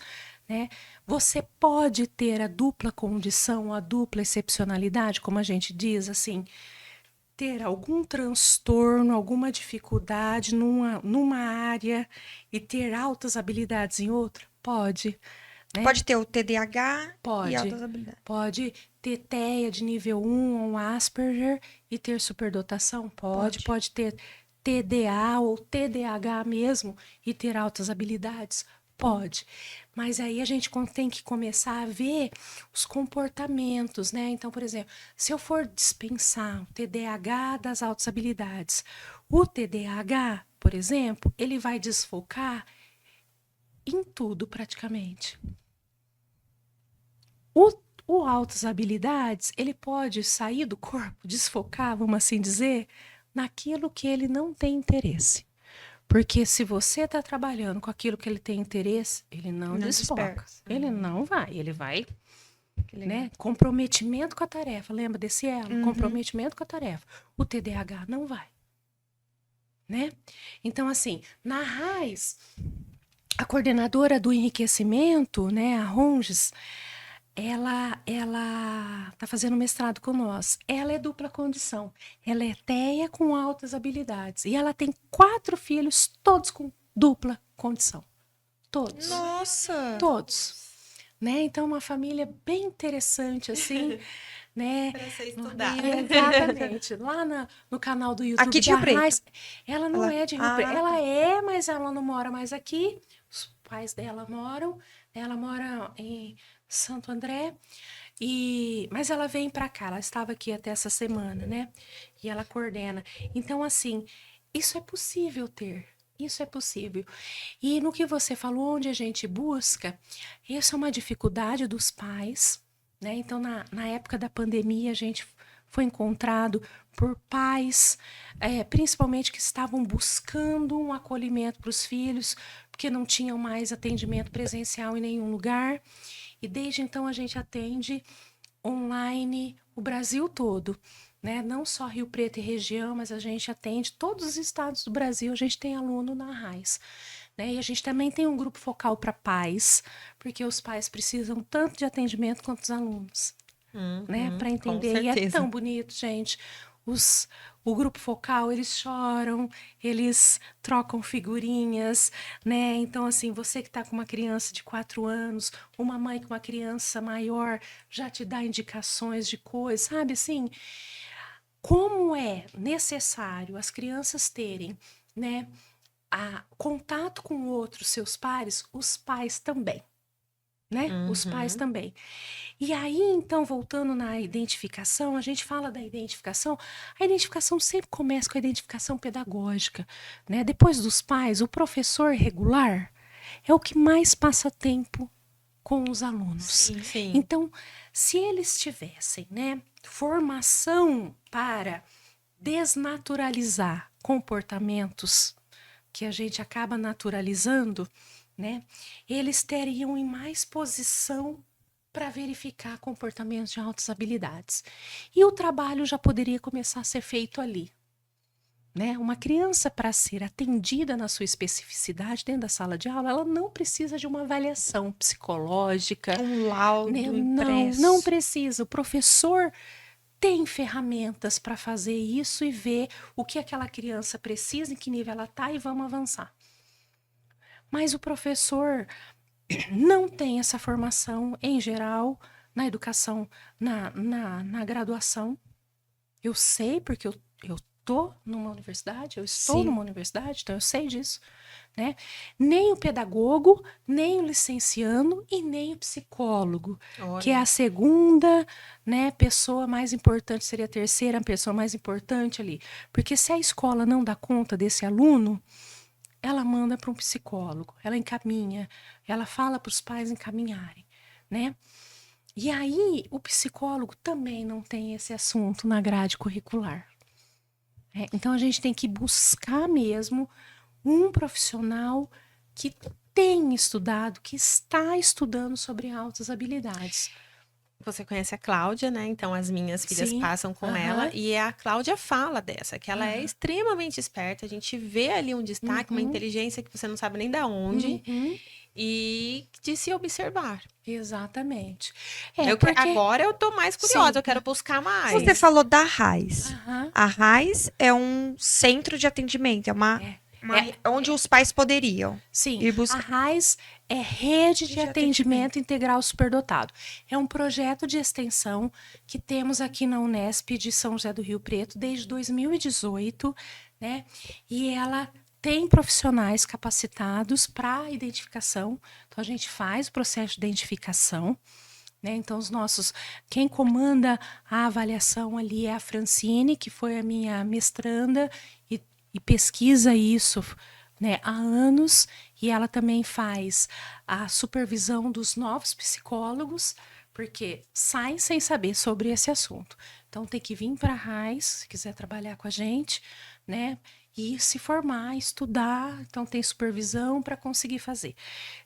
né? Você pode ter a dupla condição, a dupla excepcionalidade, como a gente diz, assim, ter algum transtorno, alguma dificuldade numa área e ter altas habilidades em outra? Pode. Né? Pode ter o TDAH Pode. e altas habilidades. Pode ter TEA de nível 1 ou um Asperger e ter superdotação? Pode ter TDA ou TDAH mesmo e ter altas habilidades? Pode. Mas aí a gente tem que começar a ver os comportamentos, né? Então, por exemplo, se eu for dispensar o TDAH das altas habilidades, o TDAH, por exemplo, ele vai desfocar em tudo praticamente. O altas habilidades, ele pode sair do corpo, desfocar, vamos assim dizer, naquilo que ele não tem interesse. Porque se você está trabalhando com aquilo que ele tem interesse, ele não desfoca. Ele não vai, ele vai, né? Comprometimento com a tarefa, lembra desse elo? Comprometimento com a tarefa. O TDAH não vai, né? Então, assim, na RAIS, a coordenadora do enriquecimento, né, a Ronges, ela tá fazendo mestrado com nós. Ela é dupla condição. Ela é TEA com altas habilidades. E ela tem 4 filhos, todos com dupla condição. Todos. Nossa! Todos. Né? Então, uma família bem interessante, assim, né? Para você estudar. Exatamente. Lá no canal do YouTube Aqui de Rio Preto. RAIS, ela não é de Rio Preto. Ela mas ela não mora mais aqui. Os pais dela moram. Ela mora em Santo André, mas ela vem para cá, ela estava aqui até essa semana, né? E ela coordena. Então, assim, isso é possível ter. Isso é possível. E no que você falou, onde a gente busca, isso é uma dificuldade dos pais, né? Então, na época da pandemia, a gente foi encontrado por pais, principalmente que estavam buscando um acolhimento para os filhos, porque não tinham mais atendimento presencial em nenhum lugar. E desde então a gente atende online o Brasil todo, né? Não só Rio Preto e região, mas a gente atende todos os estados do Brasil, a gente tem aluno na RAIS. Né? E a gente também tem um grupo focal para pais, porque os pais precisam tanto de atendimento quanto os alunos. né? Para com entender. E é certeza. tão bonito, gente. O grupo focal, eles choram, eles trocam figurinhas, né? Então, assim, você que está com uma criança de 4 anos, uma mãe com uma criança maior, já te dá indicações de coisas, sabe? Assim, como é necessário as crianças terem, né, contato com outros seus pares, os pais também. Né? Os pais também. E aí, então, voltando na identificação, a gente fala da identificação, a identificação sempre começa com a identificação pedagógica, né? Depois dos pais, o professor regular é o que mais passa tempo com os alunos. Sim. Então, se eles tivessem, né, formação para desnaturalizar comportamentos que a gente acaba naturalizando, né, eles teriam em mais posição para verificar comportamentos de altas habilidades. E o trabalho já poderia começar a ser feito ali. Né? Uma criança, para ser atendida na sua especificidade dentro da sala de aula, ela não precisa de uma avaliação psicológica. Um laudo Né? impresso. Não precisa. O professor tem ferramentas para fazer isso e ver o que aquela criança precisa, em que nível ela está e vamos avançar. Mas o professor não tem essa formação, em geral, na educação, na graduação. Eu sei, porque eu estou numa universidade, eu estou Sim. numa universidade, então eu sei disso. Né? Nem o pedagogo, nem o licenciando e nem o psicólogo, que é a segunda, né, pessoa mais importante, seria a terceira pessoa mais importante ali. Porque se a escola não dá conta desse aluno, ela manda para um psicólogo, ela encaminha, ela fala para os pais encaminharem, né? E aí o psicólogo também não tem esse assunto na grade curricular. Então a gente tem que buscar mesmo um profissional que tem estudado, que está estudando sobre altas habilidades. Você conhece a Cláudia, né? Então as minhas filhas Sim. passam com ela e a Cláudia fala dessa, que ela é extremamente esperta. A gente vê ali um destaque, uma inteligência que você não sabe nem da onde e de se observar. Exatamente. Agora eu tô mais curiosa, Sim. eu quero buscar mais. Você falou da RAIS. Aham. A RAIS é um centro de atendimento, onde os pais poderiam Sim, ir a buscar. RAIS é Rede de De Atendimento Integral Superdotado. É um projeto de extensão que temos aqui na Unesp de São José do Rio Preto desde 2018, né? E ela tem profissionais capacitados para identificação. Então, a gente faz o processo de identificação. Né? Então, quem comanda a avaliação ali é a Francine, que foi a minha mestranda e pesquisa isso, né, há anos, e ela também faz a supervisão dos novos psicólogos, porque saem sem saber sobre esse assunto. Então, tem que vir para a RAIS, se quiser trabalhar com a gente, né? E se formar, estudar, então tem supervisão para conseguir fazer.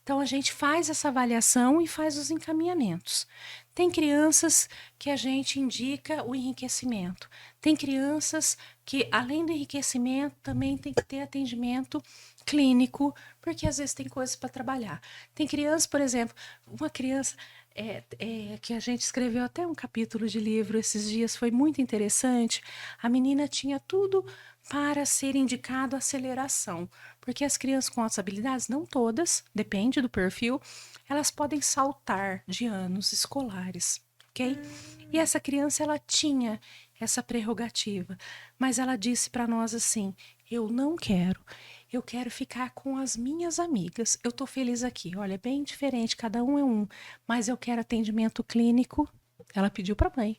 Então a gente faz essa avaliação e faz os encaminhamentos. Tem crianças que a gente indica o enriquecimento. Tem crianças que, além do enriquecimento, também tem que ter atendimento clínico, porque às vezes tem coisas para trabalhar. Tem crianças, por exemplo, uma criança que a gente escreveu até um capítulo de livro esses dias, foi muito interessante. A menina tinha tudo para ser indicado aceleração, porque as crianças com altas habilidades, não todas, depende do perfil, elas podem saltar de anos escolares, ok? E essa criança, ela tinha essa prerrogativa, mas ela disse para nós assim, eu não quero, eu quero ficar com as minhas amigas, eu tô feliz aqui, olha, é bem diferente, cada um é um, mas eu quero atendimento clínico, ela pediu para a mãe.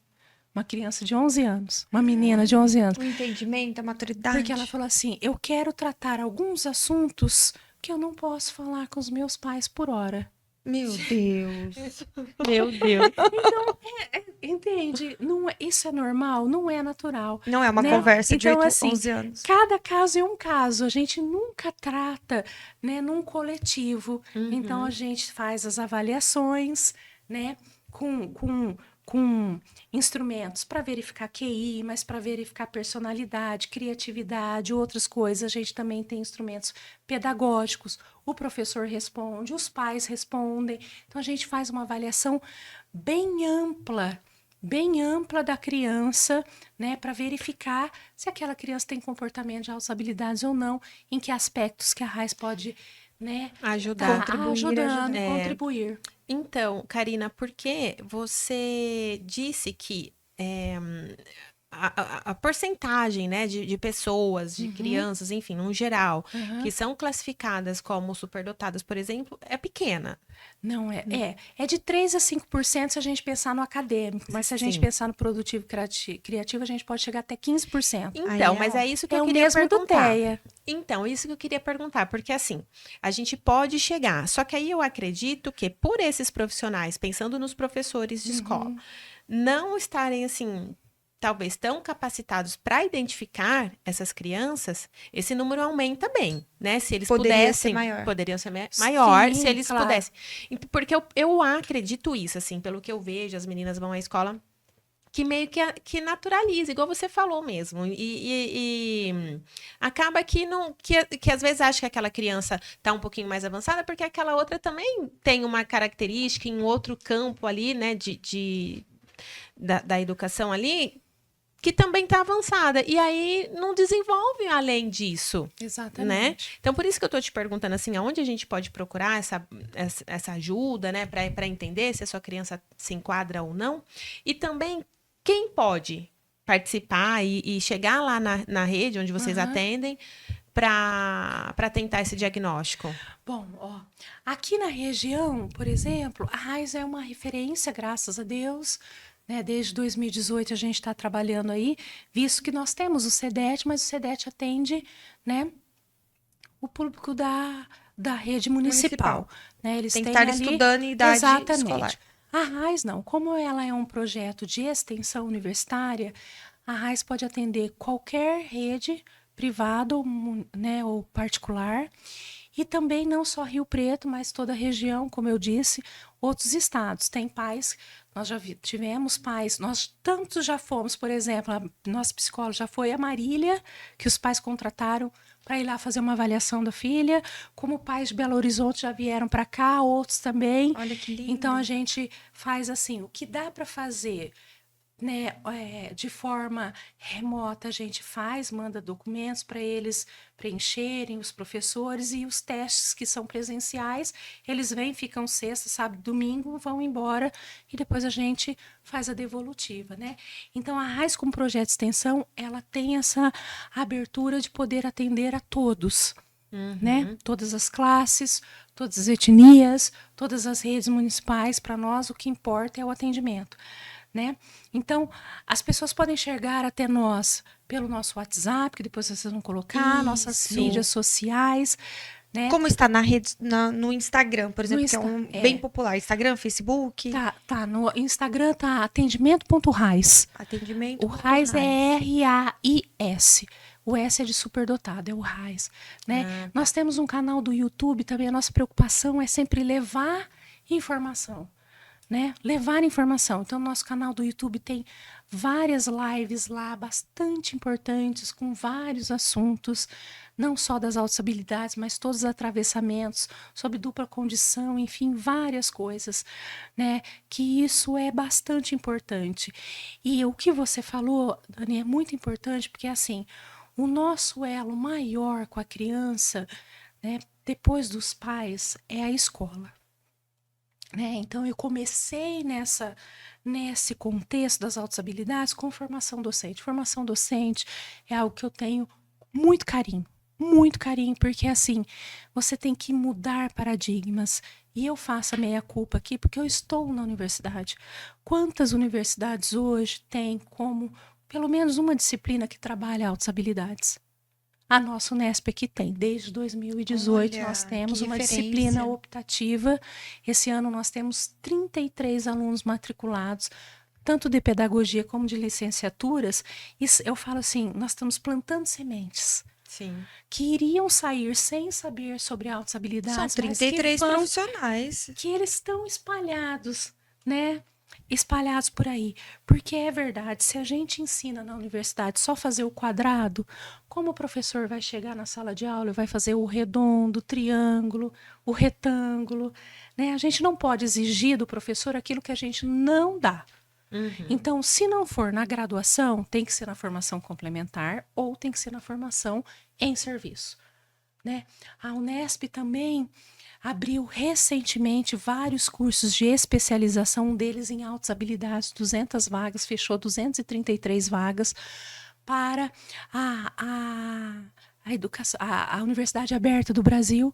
Uma criança de 11 anos, uma menina de 11 anos. O entendimento, a maturidade. Porque ela falou assim, eu quero tratar alguns assuntos que eu não posso falar com os meus pais por hora. Meu Deus. Meu Deus. Então, entende? Isso é normal? Não é natural. Não é uma né? conversa de Então, 8, assim, 11 anos. Cada caso é um caso. A gente nunca trata, né, num coletivo. Então, a gente faz as avaliações, né, com instrumentos para verificar QI, mas para verificar personalidade, criatividade, outras coisas. A gente também tem instrumentos pedagógicos. O professor responde, os pais respondem. Então, a gente faz uma avaliação bem ampla bem ampla da criança, né, para verificar se aquela criança tem comportamento de altas habilidades ou não, em que aspectos que a RAIS pode, né, Ajudar. ajudando, É. contribuir. Então, Karina, por que você disse que a porcentagem, né, de pessoas, de crianças, enfim, no geral, que são classificadas como superdotadas, por exemplo, é pequena? Não, é de 3 a 5% se a gente pensar no acadêmico, mas se a gente Sim. pensar no produtivo criativo, a gente pode chegar até 15%. Então, Aí mas é isso que É eu o queria mesmo do perguntar. TEA. Então, isso que eu queria perguntar, porque assim, a gente pode chegar, só que aí eu acredito que por esses profissionais, pensando nos professores de escola, não estarem assim, talvez tão capacitados para identificar essas crianças, esse número aumenta bem, né? Se eles Poderia pudessem, ser maior. poderiam ser maior, Sim, se eles claro. pudessem. Porque eu acredito isso, assim, pelo que eu vejo, as meninas vão à escola que meio que naturaliza, igual você falou mesmo. E acaba que não que às vezes acha que aquela criança está um pouquinho mais avançada, porque aquela outra também tem uma característica em outro campo ali, né, da educação ali, que também está avançada. E aí não desenvolve além disso. Exatamente. Então, por isso que eu estou te perguntando assim, aonde a gente pode procurar essa ajuda, né, para entender se a sua criança se enquadra ou não. E também quem pode participar e chegar lá na rede onde vocês atendem para tentar esse diagnóstico. Bom, ó, aqui na região, por exemplo, a RAIS é uma referência, graças a Deus, né? Desde 2018 a gente está trabalhando aí, visto que nós temos o CEDET, mas o CEDET atende, né, o público da rede municipal. Né? Eles Tem que têm estar ali, estudando em idade exatamente. escolar. A RAIS não, como ela é um projeto de extensão universitária, a RAIS pode atender qualquer rede privada ou, né, ou particular, e também não só Rio Preto, mas toda a região, como eu disse, outros estados. Tem pais, nós já tivemos pais, nós tantos já fomos, por exemplo, a nossa psicóloga já foi a Marília, que os pais contrataram para ir lá fazer uma avaliação da filha, como pais de Belo Horizonte já vieram para cá, outros também. Olha que lindo. Então a gente faz assim, o que dá para fazer, né, de forma remota, a gente faz, manda documentos para eles preencherem, os professores, e os testes que são presenciais, eles vêm, ficam sexta, sábado, domingo, vão embora, e depois a gente faz a devolutiva, né? Então a RAIS, como projeto de extensão, ela tem essa abertura de poder atender a todos, né? Todas as classes, todas as etnias, todas as redes municipais. Para nós, o que importa é o atendimento. Né? Então, as pessoas podem chegar até nós pelo nosso WhatsApp, que depois vocês vão colocar, nossas mídias sociais, né? Como está na rede, no Instagram, por exemplo, que é um Insta- bem popular. Instagram, Facebook, Tá, no Instagram tá atendimento.rais. atendimento. O RAIS é RAIS. O S é de superdotado, é o RAIS, né? Nós temos um canal do YouTube também, a nossa preocupação é sempre levar informação. Né? Levar informação. Então, no nosso canal do YouTube tem várias lives lá, bastante importantes, com vários assuntos, não só das altas habilidades, mas todos os atravessamentos, sobre dupla condição, enfim, várias coisas, né? Que isso é bastante importante. E o que você falou, Dani, é muito importante, porque assim, o nosso elo maior com a criança, né, depois dos pais, é a escola. Né? Então, eu comecei nesse contexto das altas habilidades com formação docente. Formação docente é algo que eu tenho muito carinho, porque assim, você tem que mudar paradigmas. E eu faço a meia-culpa aqui porque eu estou na universidade. Quantas universidades hoje têm como pelo menos uma disciplina que trabalha altas habilidades? A nossa Unesp aqui tem, desde 2018 Olha, nós temos que uma referência. disciplina optativa. Esse ano nós temos 33 alunos matriculados, tanto de pedagogia como de licenciaturas. Isso, eu falo assim, nós estamos plantando sementes. Sim. Que iriam sair sem saber sobre altas habilidades. São 33 profissionais. Que eles estão espalhados, né? Espalhados por aí. Porque é verdade, se a gente ensina na universidade só fazer o quadrado, como o professor vai chegar na sala de aula e vai fazer o redondo, o triângulo, o retângulo, né? A gente não pode exigir do professor aquilo que a gente não dá. Então, se não for na graduação, tem que ser na formação complementar ou tem que ser na formação em serviço, né? A Unesp também abriu recentemente vários cursos de especialização, um deles em altas habilidades, 200 vagas, fechou 233 vagas para a educação, a Universidade Aberta do Brasil,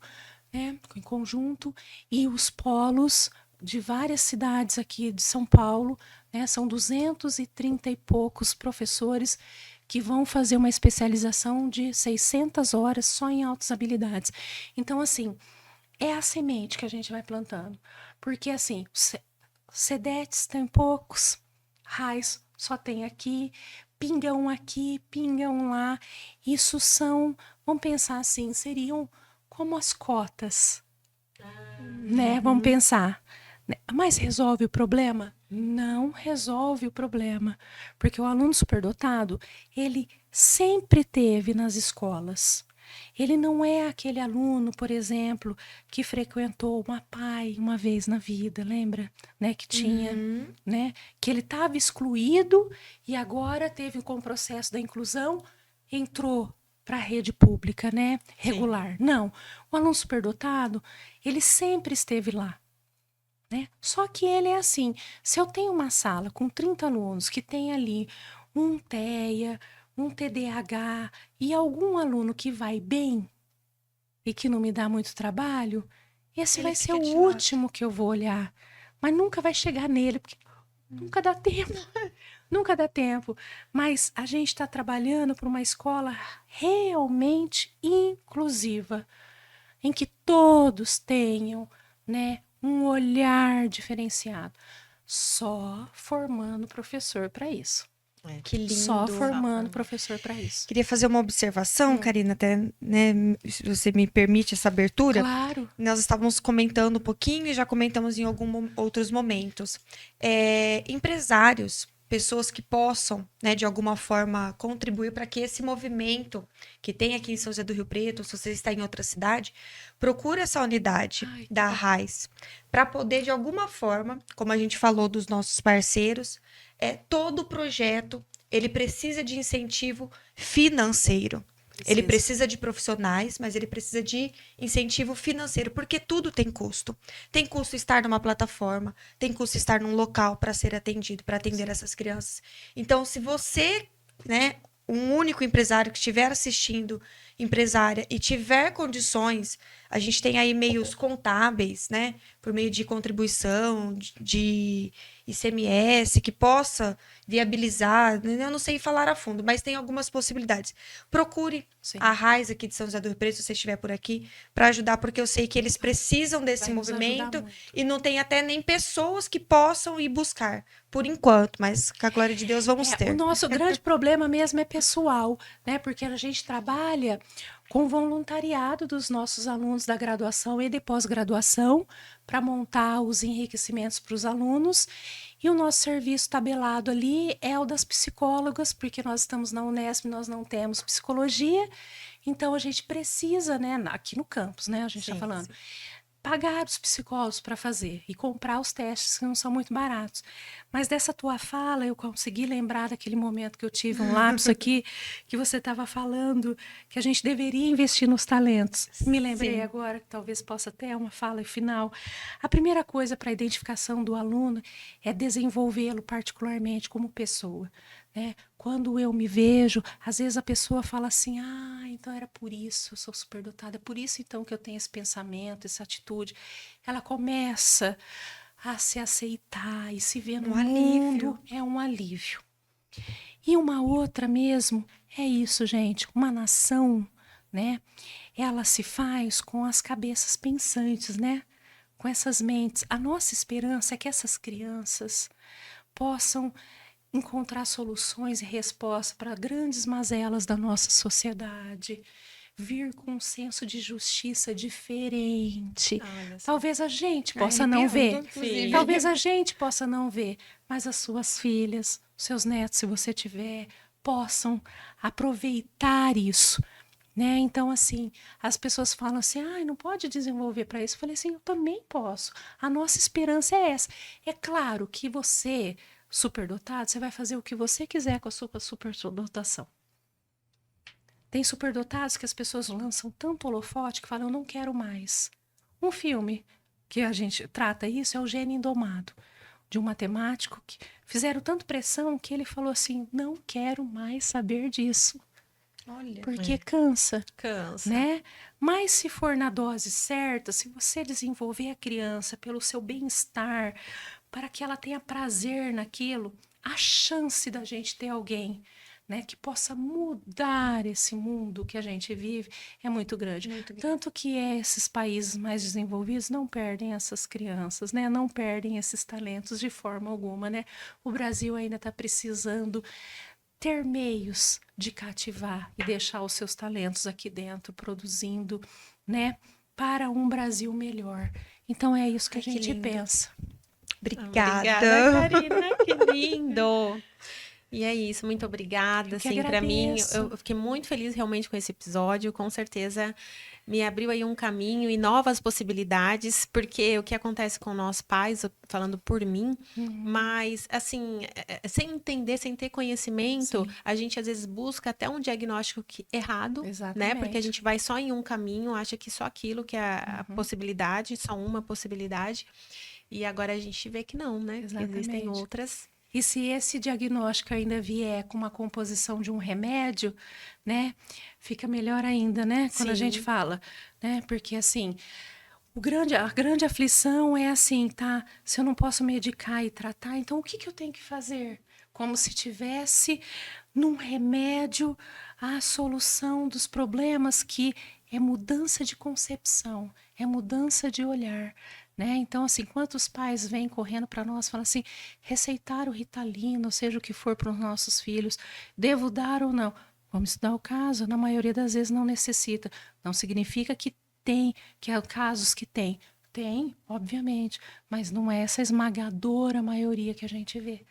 né, em conjunto, e os polos de várias cidades aqui de São Paulo, né, são 230 e poucos professores que vão fazer uma especialização de 600 horas só em altas habilidades. Então, assim, é a semente que a gente vai plantando. Porque, assim, CDETs tem poucos, RAIs só tem aqui, pinga um aqui, pinga um lá. Isso são, vamos pensar assim, seriam como as cotas, né? Vamos pensar. Mas resolve o problema? Não resolve o problema, porque o aluno superdotado, ele sempre teve nas escolas. Ele não é aquele aluno, por exemplo, que frequentou uma PAI uma vez na vida, lembra? Né? Que tinha, né? Que ele estava excluído e agora teve com o processo da inclusão, entrou para a rede pública, né? Regular. Sim. Não, o aluno superdotado, ele sempre esteve lá. Né? Só que ele é assim, se eu tenho uma sala com 30 alunos que tem ali um TEA, um TDAH e algum aluno que vai bem e que não me dá muito trabalho, esse vai ser o último que eu vou olhar. Mas nunca vai chegar nele, porque nunca dá tempo. Nunca dá tempo. Mas a gente está trabalhando por uma escola realmente inclusiva, em que todos tenham, né, um olhar diferenciado. Só formando professor para isso. Que lindo. Só formando professor para isso. Queria fazer uma observação, Karina, até, né, se você me permite essa abertura. Claro. Nós estávamos comentando um pouquinho e já comentamos em alguns outros momentos. Empresários, pessoas que possam, né, de alguma forma, contribuir para que esse movimento que tem aqui em São José do Rio Preto, se você está em outra cidade, procure essa unidade da RAIS para poder, de alguma forma, como a gente falou dos nossos parceiros, todo projeto ele precisa de incentivo financeiro. Ele precisa de profissionais, mas ele precisa de incentivo financeiro, porque tudo tem custo. Tem custo estar numa plataforma, tem custo estar num local para ser atendido, para atender essas crianças. Então, se você, né, um único empresário que estiver assistindo, empresária, e tiver condições, a gente tem aí meios contábeis, né, por meio de contribuição, de ICMS, que possa viabilizar, eu não sei falar a fundo, mas tem algumas possibilidades. Procure a RAIS aqui de São José do Rio Preto, se você estiver por aqui, para ajudar, porque eu sei que eles precisam desse movimento e não tem até nem pessoas que possam ir buscar, por enquanto, mas com a glória de Deus vamos ter. O nosso grande problema mesmo é pessoal, né? Porque a gente trabalha com voluntariado dos nossos alunos da graduação e de pós-graduação para montar os enriquecimentos para os alunos. E o nosso serviço tabelado ali é o das psicólogas, porque nós estamos na Unesp, nós não temos psicologia, então a gente precisa, né, aqui no campus, né, a gente está falando, pagar os psicólogos para fazer e comprar os testes que não são muito baratos. Mas dessa tua fala, eu consegui lembrar daquele momento que eu tive um lapso aqui, que você estava falando que a gente deveria investir nos talentos. Me lembrei agora, que talvez possa ter uma fala final. A primeira coisa para a identificação do aluno é desenvolvê-lo particularmente como pessoa. Né? Quando eu me vejo, às vezes a pessoa fala assim, então era por isso, eu sou superdotada, é por isso então que eu tenho esse pensamento, essa atitude. Ela começa a se aceitar e se ver no mundo, é um alívio. E uma outra mesmo, é isso, gente, uma nação, né? Ela se faz com as cabeças pensantes, né? Com essas mentes. A nossa esperança é que essas crianças possam encontrar soluções e respostas para grandes mazelas da nossa sociedade, vir com um senso de justiça diferente. Talvez a gente possa não ver, talvez a gente possa não ver, mas as suas filhas, os seus netos, se você tiver, possam aproveitar isso. Né? Então, assim, as pessoas falam assim, não pode desenvolver para isso. Eu falei assim, eu também posso. A nossa esperança é essa. É claro que você superdotado, você vai fazer o que você quiser com a sua superdotação. Tem superdotados que as pessoas lançam tanto holofote que falam, eu não quero mais. Um filme que a gente trata isso é O Gênio Indomado, de um matemático que fizeram tanto pressão que ele falou assim, não quero mais saber disso. Olha. Porque cansa, Cansa. né? Mas se for na dose certa, se você desenvolver a criança pelo seu bem-estar, para que ela tenha prazer naquilo, a chance da gente ter alguém, né, que possa mudar esse mundo que a gente vive é muito grande. Tanto que esses países mais desenvolvidos não perdem essas crianças, né? Não perdem esses talentos de forma alguma, né? O Brasil ainda está precisando ter meios de cativar e deixar os seus talentos aqui dentro produzindo, né, para um Brasil melhor. Então é isso que a que gente lindo. pensa. Obrigada. Obrigada, Karina, que lindo. E é isso, muito obrigada. Eu que Assim, para mim, agradeço. eu fiquei muito feliz realmente com esse episódio. Com certeza me abriu aí um caminho e novas possibilidades, porque o que acontece com nós pais, falando por mim, mas assim, sem entender, sem ter conhecimento, a gente às vezes busca até um diagnóstico errado, né? Exatamente. Porque a gente vai só em um caminho, acha que só aquilo que é a possibilidade, só uma possibilidade. E agora a gente vê que não, né? Que existem Exatamente. outras. E se esse diagnóstico ainda vier com uma composição de um remédio, né, fica melhor ainda, né? Quando a Sim. gente fala, né? Porque assim, a grande aflição é assim, tá? Se eu não posso medicar e tratar, então o que que eu tenho que fazer? Como se tivesse num remédio a solução dos problemas, que é mudança de concepção, é mudança de olhar. Né? Então, assim, quantos pais vêm correndo para nós, falam assim, receitar o Ritalina, ou seja o que for para os nossos filhos, devo dar ou não? Vamos estudar o caso, na maioria das vezes não necessita. Não significa que tem, que há casos que tem. Tem, obviamente, mas não é essa esmagadora maioria que a gente vê.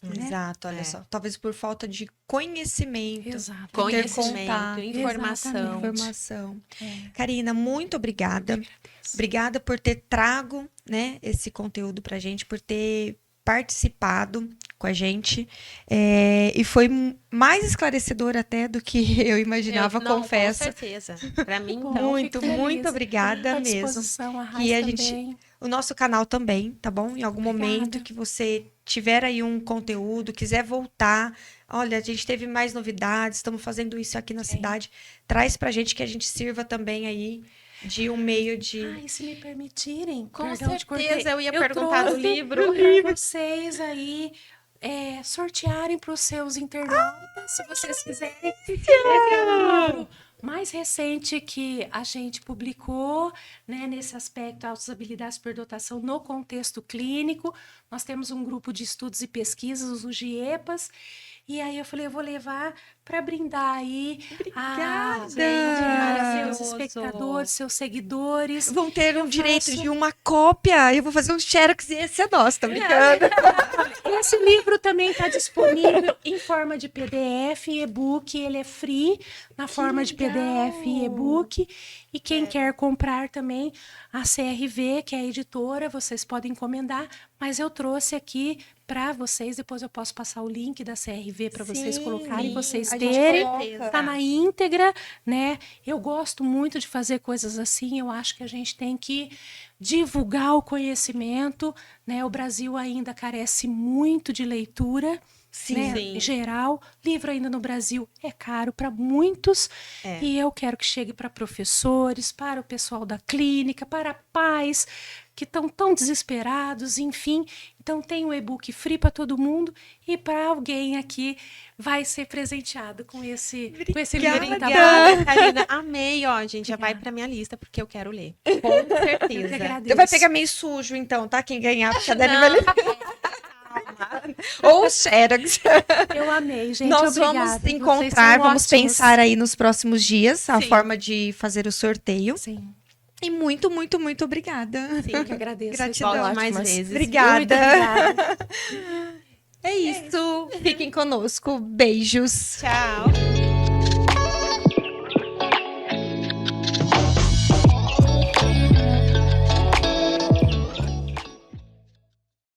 Né? Exato, olha só. Talvez por falta de conhecimento. Exato. Conhecimento, contato. informação. Informação. É. Karina, muito obrigada. Obrigada por ter trago, né, esse conteúdo pra gente, por ter participado com a gente. E foi mais esclarecedor até do que eu imaginava, Não, confesso. Com certeza. Para mim, Bom, então, Muito, fico feliz. muito obrigada À mesmo. disposição, a Raiz E a gente- também. O nosso canal também, tá bom? Em algum Obrigada. momento que você tiver aí um conteúdo, quiser voltar, olha, a gente teve mais novidades, estamos fazendo isso aqui na cidade, traz pra gente que a gente sirva também aí de um meio de... E se me permitirem, Com perdão, te cortei. certeza, eu ia perguntar do trouxe livro. para vocês aí sortearem para os seus internautas, se vocês quiserem. Esse é o livro mais recente que a gente publicou, né, nesse aspecto, altas habilidades de superdotação no contexto clínico. Nós temos um grupo de estudos e pesquisas, os GIEPAS, e aí eu falei, eu vou levar para brindar aí Obrigada! seus espectadores, seus seguidores. Vão ter um direito faço- de uma cópia. Eu vou fazer um xerox e esse é nosso, tá brincando? Esse livro também está disponível em forma de PDF e e-book. Ele é free na forma de PDF e e-book. E quem quer comprar também, a CRV, que é a editora, vocês podem encomendar. Mas eu trouxe aqui para vocês. Depois eu posso passar o link da CRV para vocês Sim, colocarem, vocês a gente terem. coloca. Tá na íntegra, né? Eu gosto muito de fazer coisas assim. Eu acho que a gente tem que divulgar o conhecimento, né? O Brasil ainda carece muito de leitura, Sim. né? Sim. Em geral, livro ainda no Brasil é caro para muitos, É. e eu quero que chegue para professores, para o pessoal da clínica, para pais que estão tão desesperados, enfim. Então tem o e-book free para todo mundo, e para alguém aqui vai ser presenteado com esse livrinho, tá bom? Obrigada, Karina. Amei, ó, gente. Já vai Obrigada. pra minha lista, porque eu quero ler. Com certeza. Eu que agradeço. Você vai pegar meio sujo, então, tá? Quem ganhar, porque a Dani vai levar. Ou o xerox. Eu amei, gente. Nós Obrigada. vamos Vocês encontrar, são vamos ótimos. pensar aí nos próximos dias a Sim. forma de fazer o sorteio. Sim, E muito, muito, muito obrigada. eu que agradeço. Gratidão. Vocês são Volte mais ótimas. vezes. Obrigada. Muito obrigada. É isso. Fiquem conosco. Beijos. Tchau.